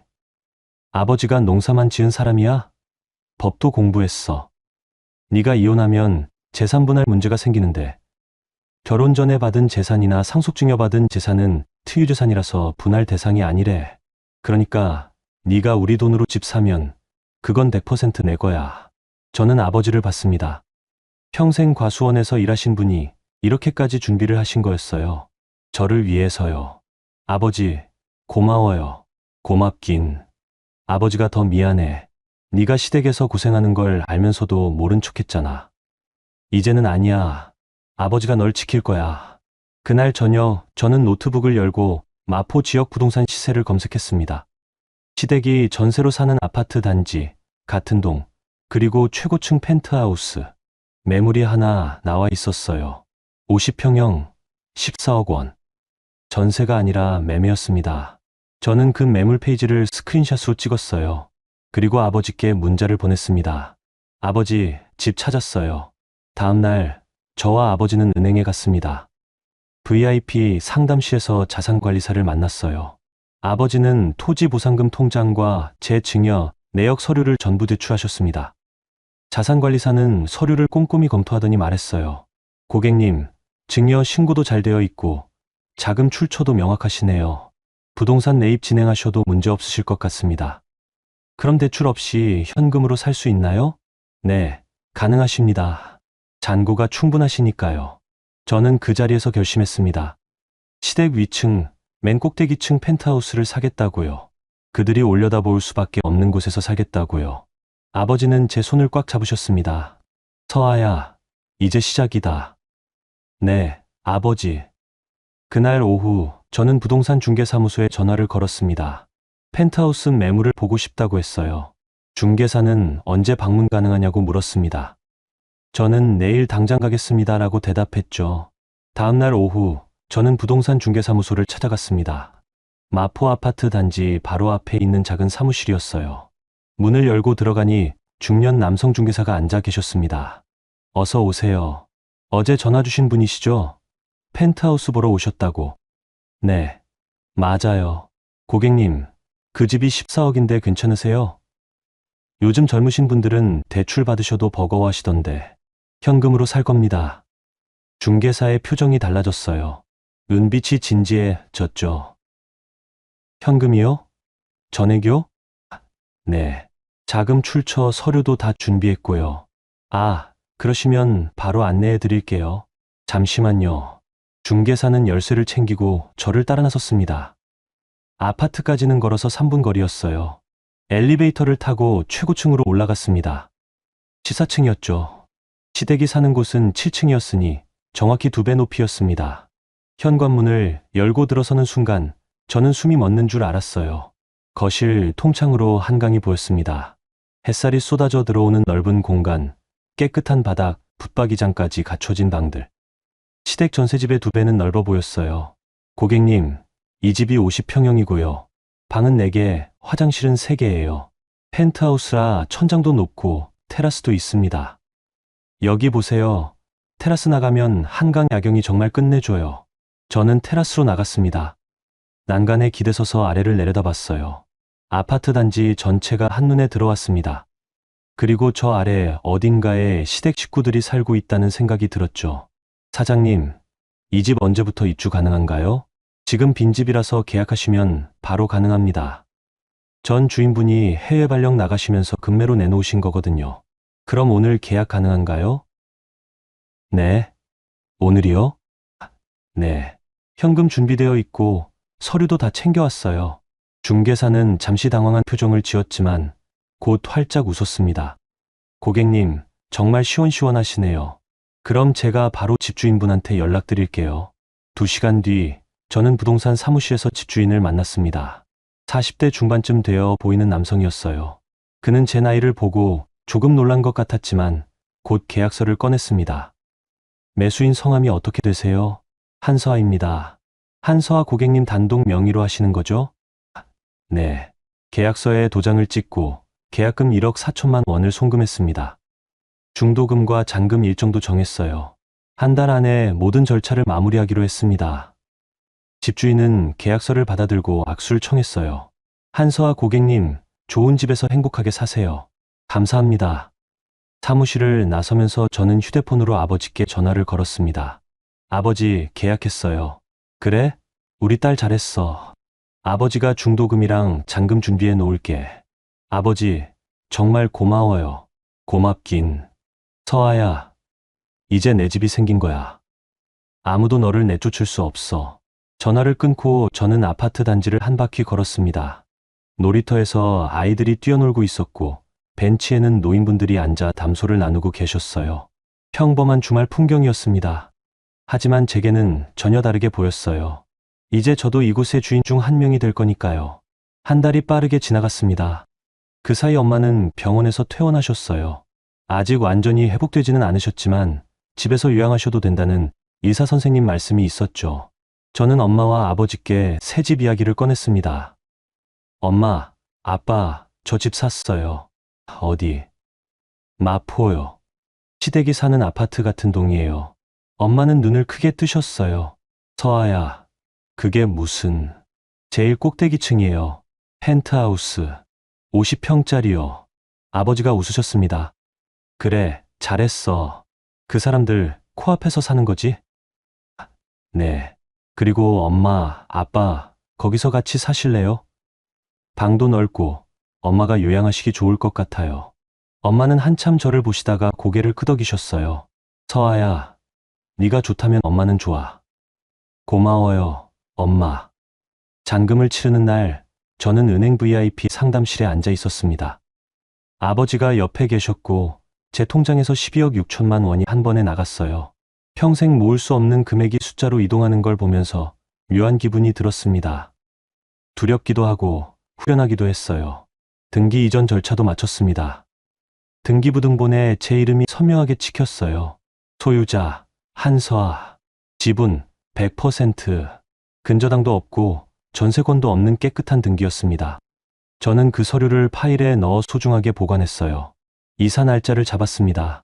아버지가 농사만 지은 사람이야? 법도 공부했어. 네가 이혼하면 재산 분할 문제가 생기는데 결혼 전에 받은 재산이나 상속증여받은 재산은 특유재산이라서 분할 대상이 아니래. 그러니까 네가 우리 돈으로 집 사면 그건 100% 내 거야. 저는 아버지를 봤습니다. 평생 과수원에서 일하신 분이 이렇게까지 준비를 하신 거였어요. 저를 위해서요. 아버지, 고마워요. 고맙긴. 아버지가 더 미안해. 네가 시댁에서 고생하는 걸 알면서도 모른 척했잖아. 이제는 아니야. 아버지가 널 지킬 거야. 그날 저녁 저는 노트북을 열고 마포 지역 부동산 시세를 검색했습니다. 시댁이 전세로 사는 아파트 단지, 같은 동, 그리고 최고층 펜트하우스. 매물이 하나 나와 있었어요. 50평형, 14억 원. 전세가 아니라 매매였습니다. 저는 그 매물 페이지를 스크린샷으로 찍었어요. 그리고 아버지께 문자를 보냈습니다. 아버지, 집 찾았어요. 다음 날 저와 아버지는 은행에 갔습니다. VIP 상담실에서 자산관리사를 만났어요. 아버지는 토지보상금 통장과 제 증여, 내역 서류를 전부 제출하셨습니다. 자산관리사는 서류를 꼼꼼히 검토하더니 말했어요. 고객님, 증여 신고도 잘 되어 있고 자금 출처도 명확하시네요. 부동산 매입 진행하셔도 문제 없으실 것 같습니다. 그럼 대출 없이 현금으로 살 수 있나요? 네, 가능하십니다. 잔고가 충분하시니까요. 저는 그 자리에서 결심했습니다. 시댁 위층, 맨 꼭대기층 펜트하우스를 사겠다고요. 그들이 올려다볼 수밖에 없는 곳에서 살겠다고요. 아버지는 제 손을 꽉 잡으셨습니다. 서아야, 이제 시작이다. 네, 아버지. 그날 오후 저는 부동산 중개사무소에 전화를 걸었습니다. 펜트하우스 매물을 보고 싶다고 했어요. 중개사는 언제 방문 가능하냐고 물었습니다. 저는 내일 당장 가겠습니다라고 대답했죠. 다음날 오후 저는 부동산 중개사무소를 찾아갔습니다. 마포 아파트 단지 바로 앞에 있는 작은 사무실이었어요. 문을 열고 들어가니 중년 남성 중개사가 앉아 계셨습니다. 어서 오세요. 어제 전화 주신 분이시죠? 펜트하우스 보러 오셨다고. 네, 맞아요. 고객님, 그 집이 14억인데 괜찮으세요? 요즘 젊으신 분들은 대출 받으셔도 버거워하시던데 현금으로 살 겁니다. 중개사의 표정이 달라졌어요. 눈빛이 진지해졌죠. 현금이요? 전액이요? 네. 자금 출처 서류도 다 준비했고요. 아, 그러시면 바로 안내해 드릴게요. 잠시만요. 중개사는 열쇠를 챙기고 저를 따라 나섰습니다. 아파트까지는 걸어서 3분 거리였어요. 엘리베이터를 타고 최고층으로 올라갔습니다. 지사층이었죠. 시댁이 사는 곳은 7층이었으니 정확히 2배 높이였습니다. 현관문을 열고 들어서는 순간 저는 숨이 멎는 줄 알았어요. 거실 통창으로 한강이 보였습니다. 햇살이 쏟아져 들어오는 넓은 공간, 깨끗한 바닥, 붙박이장까지 갖춰진 방들. 시댁 전셋집의 2배는 넓어 보였어요. 고객님, 이 집이 50평형이고요. 방은 4개, 화장실은 3개예요. 펜트하우스라 천장도 높고 테라스도 있습니다. 여기 보세요. 테라스 나가면 한강 야경이 정말 끝내줘요. 저는 테라스로 나갔습니다. 난간에 기대서서 아래를 내려다봤어요. 아파트 단지 전체가 한눈에 들어왔습니다. 그리고 저 아래 어딘가에 시댁 식구들이 살고 있다는 생각이 들었죠. 사장님, 이 집 언제부터 입주 가능한가요? 지금 빈집이라서 계약하시면 바로 가능합니다. 전 주인분이 해외 발령 나가시면서 급매로 내놓으신 거거든요. 그럼 오늘 계약 가능한가요? 네. 오늘이요? 네. 현금 준비되어 있고 서류도 다 챙겨왔어요. 중개사는 잠시 당황한 표정을 지었지만 곧 활짝 웃었습니다. 고객님, 정말 시원시원하시네요. 그럼 제가 바로 집주인분한테 연락드릴게요. 2시간 뒤 저는 부동산 사무실에서 집주인을 만났습니다. 40대 중반쯤 되어 보이는 남성이었어요. 그는 제 나이를 보고 조금 놀란 것 같았지만 곧 계약서를 꺼냈습니다. 매수인 성함이 어떻게 되세요? 한서아입니다. 한서아 고객님 단독 명의로 하시는 거죠? 네. 계약서에 도장을 찍고 계약금 1억 4천만 원을 송금했습니다. 중도금과 잔금 일정도 정했어요. 한 달 안에 모든 절차를 마무리하기로 했습니다. 집주인은 계약서를 받아들고 악수를 청했어요. 한서아 고객님, 좋은 집에서 행복하게 사세요. 감사합니다. 사무실을 나서면서 저는 휴대폰으로 아버지께 전화를 걸었습니다. 아버지, 계약했어요. 그래? 우리 딸 잘했어. 아버지가 중도금이랑 잔금 준비해 놓을게. 아버지, 정말 고마워요. 고맙긴. 서아야, 이제 내 집이 생긴 거야. 아무도 너를 내쫓을 수 없어. 전화를 끊고 저는 아파트 단지를 한 바퀴 걸었습니다. 놀이터에서 아이들이 뛰어놀고 있었고 벤치에는 노인분들이 앉아 담소를 나누고 계셨어요. 평범한 주말 풍경이었습니다. 하지만 제게는 전혀 다르게 보였어요. 이제 저도 이곳의 주인 중 한 명이 될 거니까요. 한 달이 빠르게 지나갔습니다. 그 사이 엄마는 병원에서 퇴원하셨어요. 아직 완전히 회복되지는 않으셨지만 집에서 요양하셔도 된다는 의사 선생님 말씀이 있었죠. 저는 엄마와 아버지께 새 집 이야기를 꺼냈습니다. 엄마, 아빠, 저 집 샀어요. 어디? 마포요. 시댁이 사는 아파트 같은 동이에요. 엄마는 눈을 크게 뜨셨어요. 서아야, 그게 무슨... 제일 꼭대기층이에요. 펜트하우스. 50평짜리요. 아버지가 웃으셨습니다. 그래, 잘했어. 그 사람들 코앞에서 사는 거지? 네. 그리고 엄마, 아빠, 거기서 같이 사실래요? 방도 넓고 엄마가 요양하시기 좋을 것 같아요. 엄마는 한참 저를 보시다가 고개를 끄덕이셨어요. 서아야, 네가 좋다면 엄마는 좋아. 고마워요, 엄마. 잔금을 치르는 날, 저는 은행 VIP 상담실에 앉아 있었습니다. 아버지가 옆에 계셨고 제 통장에서 12억 6천만 원이 한 번에 나갔어요. 평생 모을 수 없는 금액이 숫자로 이동하는 걸 보면서 묘한 기분이 들었습니다. 두렵기도 하고 후련하기도 했어요. 등기 이전 절차도 마쳤습니다. 등기부등본에 제 이름이 선명하게 찍혔어요. 소유자, 한서아. 지분, 100%. 근저당도 없고 전세권도 없는 깨끗한 등기였습니다. 저는 그 서류를 파일에 넣어 소중하게 보관했어요. 이사 날짜를 잡았습니다.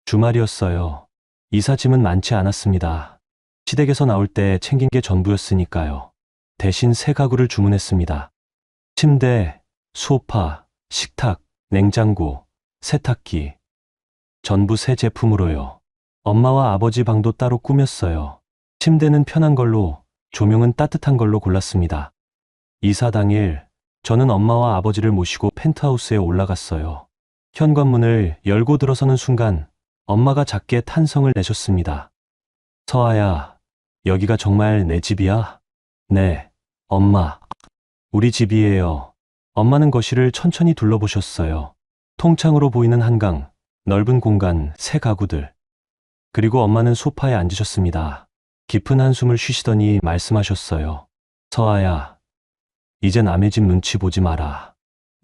주말이었어요. 이사짐은 많지 않았습니다. 시댁에서 나올 때 챙긴 게 전부였으니까요. 대신 새 가구를 주문했습니다. 침대, 소파, 식탁, 냉장고, 세탁기. 전부 새 제품으로요. 엄마와 아버지 방도 따로 꾸몄어요. 침대는 편한 걸로, 조명은 따뜻한 걸로 골랐습니다. 이사 당일, 저는 엄마와 아버지를 모시고 펜트하우스에 올라갔어요. 현관문을 열고 들어서는 순간 엄마가 작게 탄성을 내셨습니다. 서아야, 여기가 정말 내 집이야? 네, 엄마. 우리 집이에요. 엄마는 거실을 천천히 둘러보셨어요. 통창으로 보이는 한강, 넓은 공간, 새 가구들. 그리고 엄마는 소파에 앉으셨습니다. 깊은 한숨을 쉬시더니 말씀하셨어요. 서아야, 이제 남의 집 눈치 보지 마라.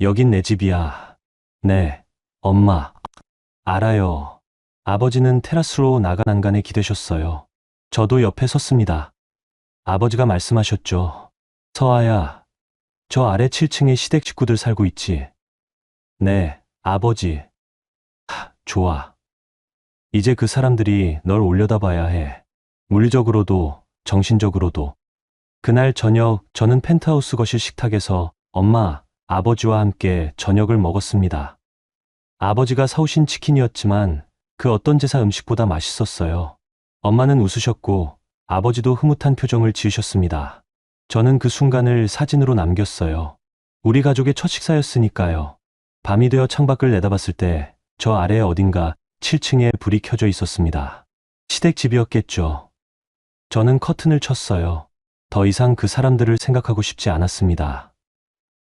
여긴 내 집이야. 네, 엄마. 알아요. 아버지는 테라스로 나가 난간에 기대셨어요. 저도 옆에 섰습니다. 아버지가 말씀하셨죠. 서아야, 저 아래 7층에 시댁 식구들 살고 있지? 네, 아버지. 좋아. 이제 그 사람들이 널 올려다봐야 해. 물리적으로도, 정신적으로도. 그날 저녁 저는 펜트하우스 거실 식탁에서 엄마, 아버지와 함께 저녁을 먹었습니다. 아버지가 사오신 치킨이었지만 그 어떤 제사 음식보다 맛있었어요. 엄마는 웃으셨고 아버지도 흐뭇한 표정을 지으셨습니다. 저는 그 순간을 사진으로 남겼어요. 우리 가족의 첫 식사였으니까요. 밤이 되어 창밖을 내다봤을 때 저 아래 어딘가 7층에 불이 켜져 있었습니다. 시댁 집이었겠죠. 저는 커튼을 쳤어요. 더 이상 그 사람들을 생각하고 싶지 않았습니다.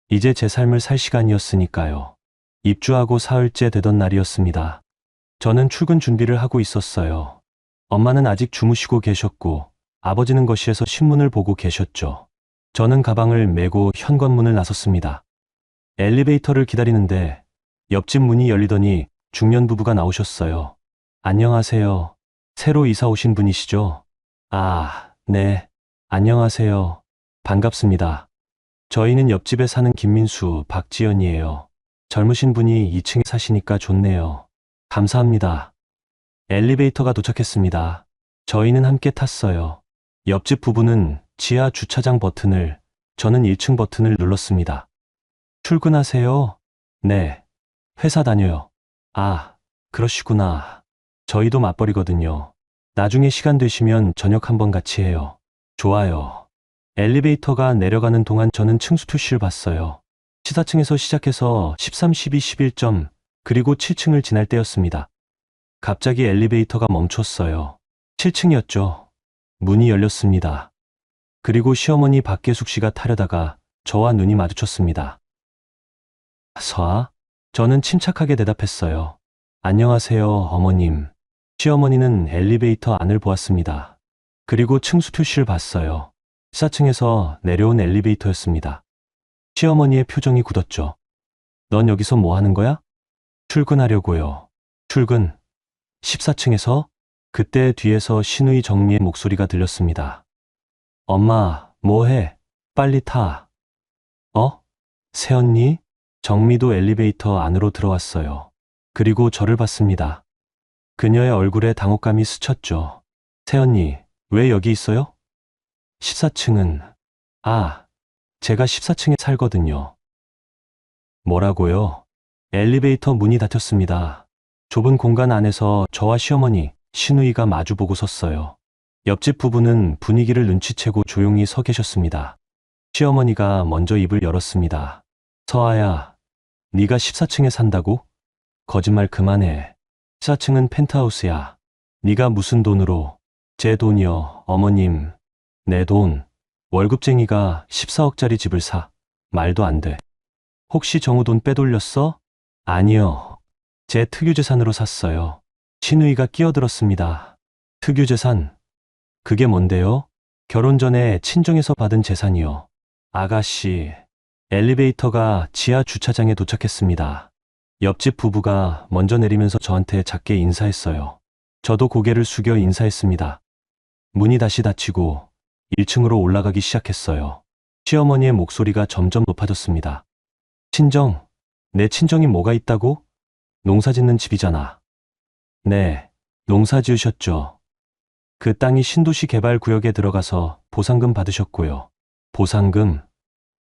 이제 제 삶을 살 시간이었으니까요. 입주하고 사흘째 되던 날이었습니다. 저는 출근 준비를 하고 있었어요. 엄마는 아직 주무시고 계셨고 아버지는 거실에서 신문을 보고 계셨죠. 저는 가방을 메고 현관문을 나섰습니다. 엘리베이터를 기다리는데 옆집 문이 열리더니 중년 부부가 나오셨어요. 안녕하세요. 새로 이사 오신 분이시죠? 아, 네. 안녕하세요. 반갑습니다. 저희는 옆집에 사는 김민수, 박지연이에요. 젊으신 분이 2층에 사시니까 좋네요. 감사합니다. 엘리베이터가 도착했습니다. 저희는 함께 탔어요. 옆집 부부는 지하 주차장 버튼을, 저는 1층 버튼을 눌렀습니다. 출근하세요? 네. 회사 다녀요. 아, 그러시구나. 저희도 맞벌이거든요. 나중에 시간 되시면 저녁 한번 같이 해요. 좋아요. 엘리베이터가 내려가는 동안 저는 층수 표시를 봤어요. 14층에서 시작해서 13, 12, 11점, 그리고 7층을 지날 때였습니다. 갑자기 엘리베이터가 멈췄어요. 7층이었죠. 문이 열렸습니다. 그리고 시어머니 박계숙 씨가 타려다가 저와 눈이 마주쳤습니다. 서아? 저는 침착하게 대답했어요. 안녕하세요, 어머님. 시어머니는 엘리베이터 안을 보았습니다. 그리고 층수 표시를 봤어요. 14층에서 내려온 엘리베이터였습니다. 시어머니의 표정이 굳었죠. 넌 여기서 뭐 하는 거야? 출근하려고요. 출근? 14층에서? 그때 뒤에서 신우이 정미의 목소리가 들렸습니다. 엄마, 뭐 해? 빨리 타. 새언니? 정미도 엘리베이터 안으로 들어왔어요. 그리고 저를 봤습니다. 그녀의 얼굴에 당혹감이 스쳤죠. 새언니, 왜 여기 있어요? 14층은, 제가 14층에 살거든요. 뭐라고요? 엘리베이터 문이 닫혔습니다. 좁은 공간 안에서 저와 시어머니, 신우이가 마주보고 섰어요. 옆집 부부는 분위기를 눈치채고 조용히 서 계셨습니다. 시어머니가 먼저 입을 열었습니다. 서아야, 네가 14층에 산다고? 거짓말 그만해. 14층은 펜트하우스야. 네가 무슨 돈으로? 제 돈이요, 어머님. 내 돈. 월급쟁이가 14억짜리 집을 사. 말도 안 돼. 혹시 정우 돈 빼돌렸어? 아니요. 제 특유재산으로 샀어요. 신우이가 끼어들었습니다. 특유재산? 그게 뭔데요? 결혼 전에 친정에서 받은 재산이요. 아가씨. 엘리베이터가 지하 주차장에 도착했습니다. 옆집 부부가 먼저 내리면서 저한테 작게 인사했어요. 저도 고개를 숙여 인사했습니다. 문이 다시 닫히고 1층으로 올라가기 시작했어요. 시어머니의 목소리가 점점 높아졌습니다. 친정? 내 친정이 뭐가 있다고? 농사 짓는 집이잖아. 네, 농사 지으셨죠. 그 땅이 신도시 개발 구역에 들어가서 보상금 받으셨고요. 보상금?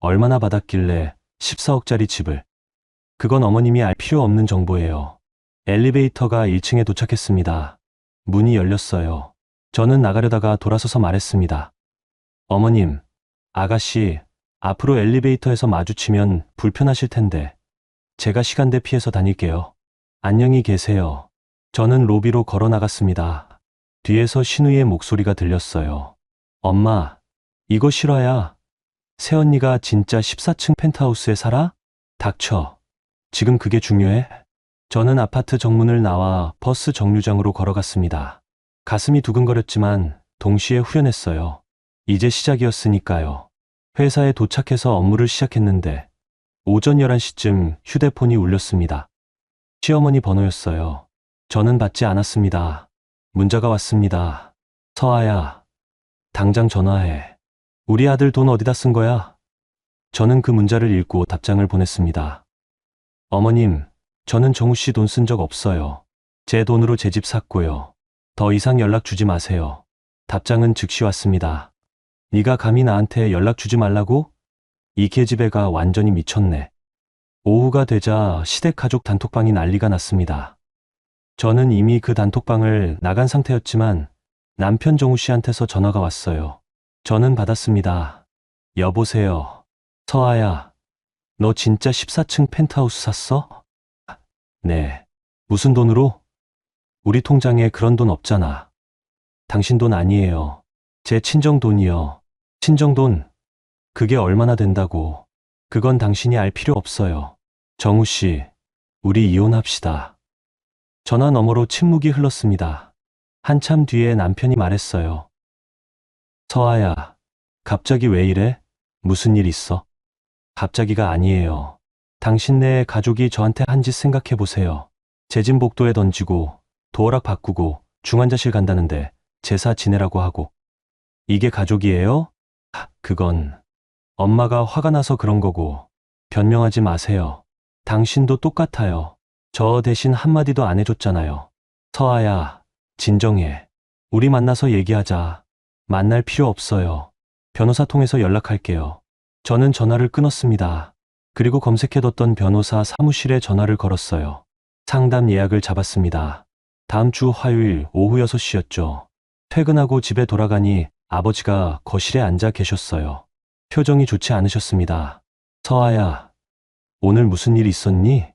얼마나 받았길래 14억짜리 집을. 그건 어머님이 알 필요 없는 정보예요. 엘리베이터가 1층에 도착했습니다. 문이 열렸어요. 저는 나가려다가 돌아서서 말했습니다. 어머님, 아가씨, 앞으로 엘리베이터에서 마주치면 불편하실 텐데 제가 시간대 피해서 다닐게요. 안녕히 계세요. 저는 로비로 걸어 나갔습니다. 뒤에서 신우이의 목소리가 들렸어요. 엄마, 이거 실화야. 새언니가 진짜 14층 펜트하우스에 살아? 닥쳐. 지금 그게 중요해? 저는 아파트 정문을 나와 버스 정류장으로 걸어갔습니다. 가슴이 두근거렸지만 동시에 후련했어요. 이제 시작이었으니까요. 회사에 도착해서 업무를 시작했는데 오전 11시쯤 휴대폰이 울렸습니다. 시어머니 번호였어요. 저는 받지 않았습니다. 문자가 왔습니다. 서아야, 당장 전화해. 우리 아들 돈 어디다 쓴 거야? 저는 그 문자를 읽고 답장을 보냈습니다. 어머님, 저는 정우 씨 돈 쓴 적 없어요. 제 돈으로 제 집 샀고요. 더 이상 연락 주지 마세요. 답장은 즉시 왔습니다. 네가 감히 나한테 연락 주지 말라고? 이 계집애가 완전히 미쳤네. 오후가 되자 시댁 가족 단톡방이 난리가 났습니다. 저는 이미 그 단톡방을 나간 상태였지만 남편 정우 씨한테서 전화가 왔어요. 저는 받았습니다. 여보세요. 서아야, 너 진짜 14층 펜트하우스 샀어? 네. 무슨 돈으로? 우리 통장에 그런 돈 없잖아. 당신 돈 아니에요. 제 친정 돈이요. 친정 돈? 그게 얼마나 된다고. 그건 당신이 알 필요 없어요. 정우 씨, 우리 이혼합시다. 전화 너머로 침묵이 흘렀습니다. 한참 뒤에 남편이 말했어요. 서아야, 갑자기 왜 이래? 무슨 일 있어? 갑자기가 아니에요. 당신네 가족이 저한테 한 짓 생각해 보세요. 제 집 복도에 던지고 도어락 바꾸고 중환자실 간다는데 제사 지내라고 하고. 이게 가족이에요? 그건 엄마가 화가 나서 그런 거고. 변명하지 마세요. 당신도 똑같아요. 저 대신 한마디도 안 해줬잖아요. 서아야, 진정해. 우리 만나서 얘기하자. 만날 필요 없어요. 변호사 통해서 연락할게요. 저는 전화를 끊었습니다. 그리고 검색해뒀던 변호사 사무실에 전화를 걸었어요. 상담 예약을 잡았습니다. 다음 주 화요일 오후 6시였죠. 퇴근하고 집에 돌아가니 아버지가 거실에 앉아 계셨어요. 표정이 좋지 않으셨습니다. 서아야, 오늘 무슨 일 있었니?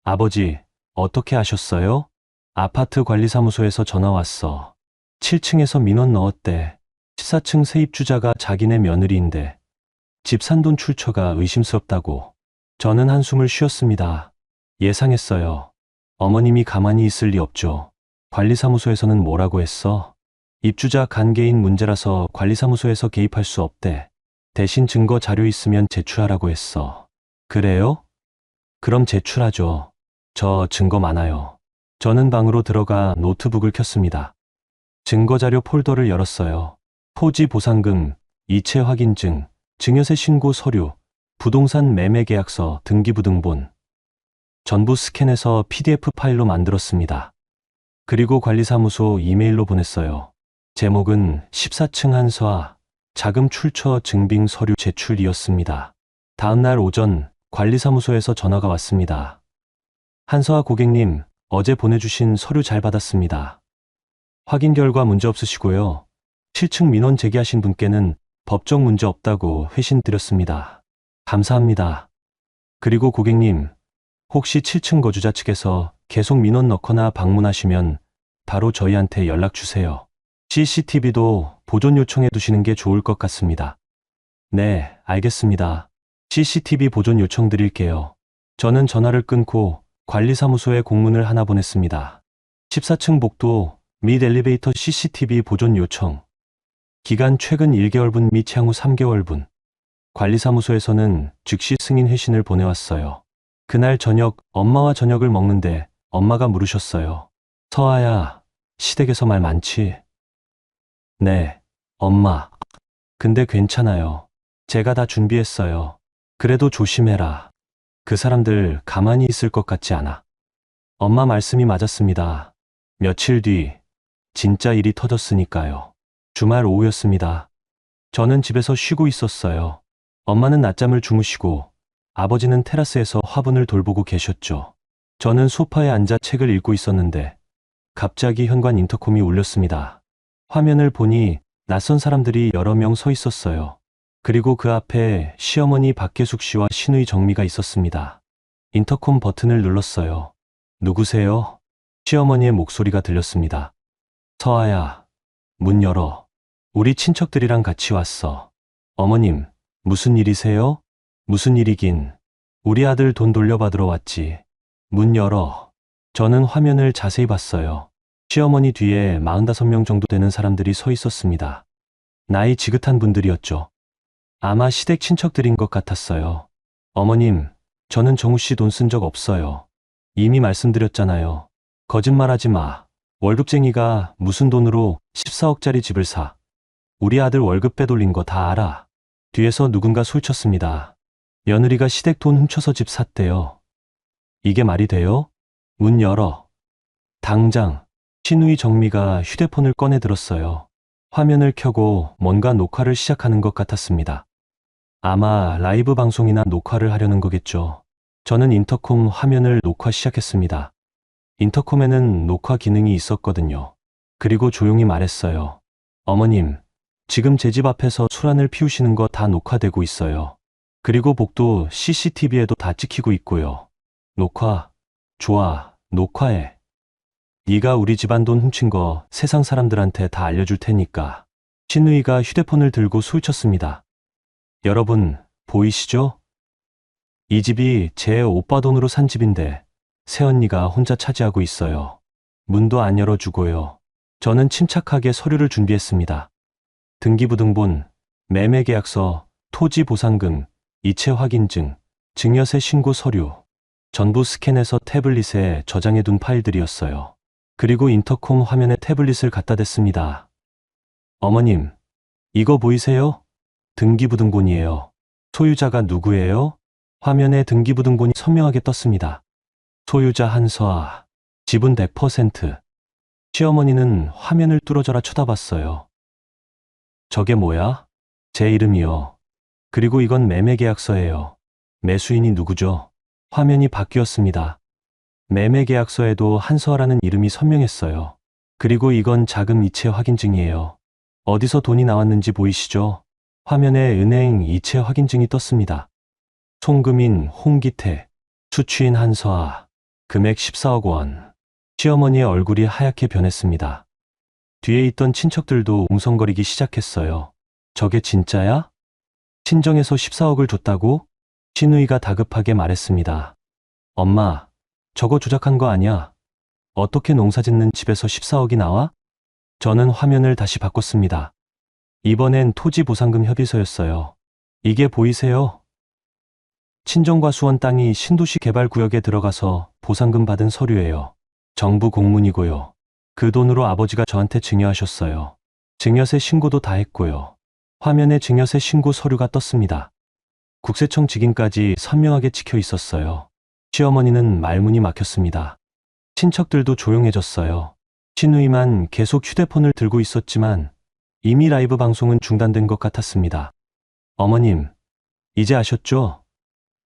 아버지, 어떻게 아셨어요? 아파트 관리사무소에서 전화 왔어. 7층에서 민원 넣었대. 14층 세입주자가 자기네 며느리인데 집 산 돈 출처가 의심스럽다고. 저는 한숨을 쉬었습니다. 예상했어요. 어머님이 가만히 있을 리 없죠. 관리사무소에서는 뭐라고 했어? 입주자 간개인 문제라서 관리사무소에서 개입할 수 없대. 대신 증거 자료 있으면 제출하라고 했어. 그래요? 그럼 제출하죠. 저 증거 많아요. 저는 방으로 들어가 노트북을 켰습니다. 증거 자료 폴더를 열었어요. 토지 보상금, 이체 확인증, 증여세 신고 서류, 부동산 매매 계약서, 등기부등본. 전부 스캔해서 PDF 파일로 만들었습니다. 그리고 관리사무소 이메일로 보냈어요. 제목은 14층 한서아, 자금 출처 증빙 서류 제출이었습니다. 다음 날 오전 관리사무소에서 전화가 왔습니다. 한서아 고객님, 어제 보내주신 서류 잘 받았습니다. 확인 결과 문제 없으시고요. 7층 민원 제기하신 분께는 법적 문제 없다고 회신 드렸습니다. 감사합니다. 그리고 고객님, 혹시 7층 거주자 측에서 계속 민원 넣거나 방문하시면 바로 저희한테 연락 주세요. CCTV도 보존 요청해 두시는 게 좋을 것 같습니다. 네, 알겠습니다. CCTV 보존 요청 드릴게요. 저는 전화를 끊고 관리사무소에 공문을 하나 보냈습니다. 14층 복도 및 엘리베이터 CCTV 보존 요청. 기간 최근 1개월분 및 향후 3개월분. 관리사무소에서는 즉시 승인 회신을 보내왔어요. 그날 저녁 엄마와 저녁을 먹는데 엄마가 물으셨어요. 서아야, 시댁에서 말 많지? 네, 엄마. 근데 괜찮아요. 제가 다 준비했어요. 그래도 조심해라. 그 사람들 가만히 있을 것 같지 않아. 엄마 말씀이 맞았습니다. 며칠 뒤 진짜 일이 터졌으니까요. 주말 오후였습니다. 저는 집에서 쉬고 있었어요. 엄마는 낮잠을 주무시고 아버지는 테라스에서 화분을 돌보고 계셨죠. 저는 소파에 앉아 책을 읽고 있었는데 갑자기 현관 인터콤이 울렸습니다. 화면을 보니 낯선 사람들이 여러 명 서 있었어요. 그리고 그 앞에 시어머니 박계숙 씨와 시누이 정미가 있었습니다. 인터콤 버튼을 눌렀어요. 누구세요? 시어머니의 목소리가 들렸습니다. 서아야, 문 열어. 우리 친척들이랑 같이 왔어. 어머님, 무슨 일이세요? 무슨 일이긴. 우리 아들 돈 돌려받으러 왔지. 문 열어. 저는 화면을 자세히 봤어요. 시어머니 뒤에 45명 정도 되는 사람들이 서 있었습니다. 나이 지긋한 분들이었죠. 아마 시댁 친척들인 것 같았어요. 어머님, 저는 정우 씨 돈 쓴 적 없어요. 이미 말씀드렸잖아요. 거짓말하지 마. 월급쟁이가 무슨 돈으로 14억짜리 집을 사. 우리 아들 월급 빼돌린 거 다 알아. 뒤에서 누군가 소리쳤습니다. 며느리가 시댁 돈 훔쳐서 집 샀대요. 이게 말이 돼요? 문 열어. 당장. 신우이 정미가 휴대폰을 꺼내 들었어요. 화면을 켜고 뭔가 녹화를 시작하는 것 같았습니다. 아마 라이브 방송이나 녹화를 하려는 거겠죠. 저는 인터콤 화면을 녹화 시작했습니다. 인터콤에는 녹화 기능이 있었거든요. 그리고 조용히 말했어요. 어머님, 지금 제 집 앞에서 소란을 피우시는 거 다 녹화되고 있어요. 그리고 복도 CCTV에도 다 찍히고 있고요. 녹화, 좋아, 녹화해. 네가 우리 집안 돈 훔친 거 세상 사람들한테 다 알려줄 테니까. 신우이가 휴대폰을 들고 소리쳤습니다. 여러분, 보이시죠? 이 집이 제 오빠 돈으로 산 집인데 새언니가 혼자 차지하고 있어요. 문도 안 열어주고요. 저는 침착하게 서류를 준비했습니다. 등기부등본, 매매계약서, 토지보상금, 이체 확인증, 증여세 신고 서류, 전부 스캔해서 태블릿에 저장해둔 파일들이었어요. 그리고 인터콤 화면에 태블릿을 갖다 댔습니다. 어머님, 이거 보이세요? 등기부등본이에요. 소유자가 누구예요? 화면에 등기부등본이 선명하게 떴습니다. 소유자 한서아, 지분 100%. 시어머니는 화면을 뚫어져라 쳐다봤어요. 저게 뭐야? 제 이름이요. 그리고 이건 매매계약서예요. 매수인이 누구죠? 화면이 바뀌었습니다. 매매계약서에도 한서아라는 이름이 선명했어요. 그리고 이건 자금 이체 확인증이에요. 어디서 돈이 나왔는지 보이시죠? 화면에 은행 이체 확인증이 떴습니다. 송금인 홍기태, 수취인 한서아, 금액 14억 원. 시어머니의 얼굴이 하얗게 변했습니다. 뒤에 있던 친척들도 웅성거리기 시작했어요. 저게 진짜야? 친정에서 14억을 줬다고? 신우이가 다급하게 말했습니다. 엄마, 저거 조작한 거 아니야? 어떻게 농사 짓는 집에서 14억이 나와? 저는 화면을 다시 바꿨습니다. 이번엔 토지보상금 협의서였어요. 이게 보이세요? 친정과 수원 땅이 신도시 개발구역에 들어가서 보상금 받은 서류예요. 정부 공문이고요. 그 돈으로 아버지가 저한테 증여하셨어요. 증여세 신고도 다 했고요. 화면에 증여세 신고 서류가 떴습니다. 국세청 직인까지 선명하게 찍혀 있었어요. 시어머니는 말문이 막혔습니다. 친척들도 조용해졌어요. 신우이만 계속 휴대폰을 들고 있었지만 이미 라이브 방송은 중단된 것 같았습니다. 어머님, 이제 아셨죠?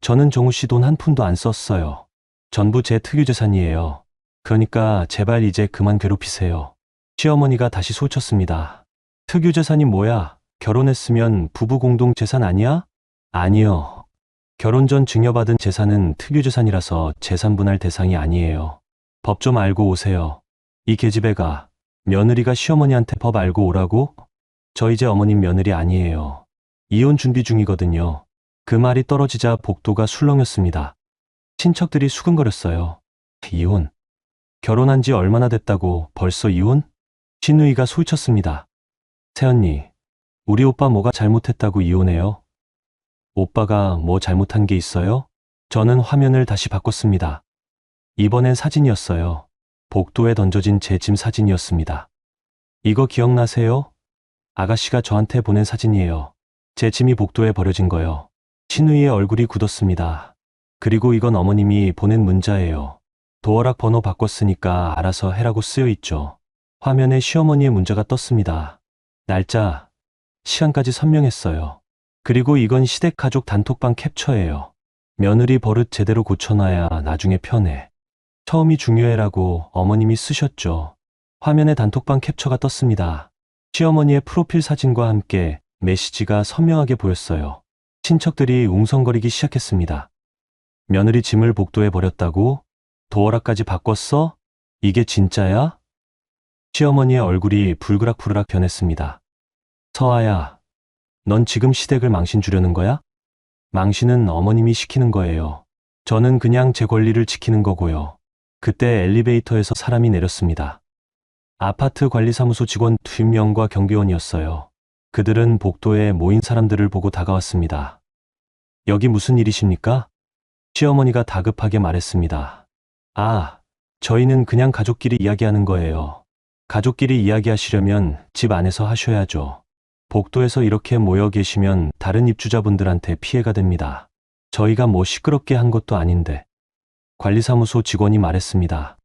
저는 정우 씨 돈 한 푼도 안 썼어요. 전부 제 특유재산이에요. 그러니까 제발 이제 그만 괴롭히세요. 시어머니가 다시 소쳤습니다. 특유재산이 뭐야? 결혼했으면 부부 공동 재산 아니야? 아니요. 결혼 전 증여받은 재산은 특유재산이라서 재산분할 대상이 아니에요. 법 좀 알고 오세요. 이 계집애가 며느리가 시어머니한테 법 알고 오라고? 저 이제 어머님 며느리 아니에요. 이혼 준비 중이거든요. 그 말이 떨어지자 복도가 술렁였습니다. 친척들이 수근거렸어요. 이혼? 결혼한 지 얼마나 됐다고 벌써 이혼? 신우이가 소리쳤습니다. 새언니, 우리 오빠 뭐가 잘못했다고 이혼해요? 오빠가 뭐 잘못한 게 있어요? 저는 화면을 다시 바꿨습니다. 이번엔 사진이었어요. 복도에 던져진 제 짐 사진이었습니다. 이거 기억나세요? 아가씨가 저한테 보낸 사진이에요. 제 짐이 복도에 버려진 거요. 신우이의 얼굴이 굳었습니다. 그리고 이건 어머님이 보낸 문자예요. 도어락 번호 바꿨으니까 알아서 해라고 쓰여 있죠. 화면에 시어머니의 문자가 떴습니다. 날짜, 시간까지 선명했어요. 그리고 이건 시댁 가족 단톡방 캡처예요. 며느리 버릇 제대로 고쳐놔야 나중에 편해. 처음이 중요해라고 어머님이 쓰셨죠. 화면에 단톡방 캡처가 떴습니다. 시어머니의 프로필 사진과 함께 메시지가 선명하게 보였어요. 친척들이 웅성거리기 시작했습니다. 며느리 짐을 복도에 버렸다고? 도어락까지 바꿨어? 이게 진짜야? 시어머니의 얼굴이 불그락불그락 변했습니다. 서아야, 넌 지금 시댁을 망신 주려는 거야? 망신은 어머님이 시키는 거예요. 저는 그냥 제 권리를 지키는 거고요. 그때 엘리베이터에서 사람이 내렸습니다. 아파트 관리사무소 직원 2명과 경비원이었어요. 그들은 복도에 모인 사람들을 보고 다가왔습니다. 여기 무슨 일이십니까? 시어머니가 다급하게 말했습니다. 아, 저희는 그냥 가족끼리 이야기하는 거예요. 가족끼리 이야기하시려면 집 안에서 하셔야죠. 복도에서 이렇게 모여 계시면 다른 입주자분들한테 피해가 됩니다. 저희가 뭐 시끄럽게 한 것도 아닌데. 관리사무소 직원이 말했습니다.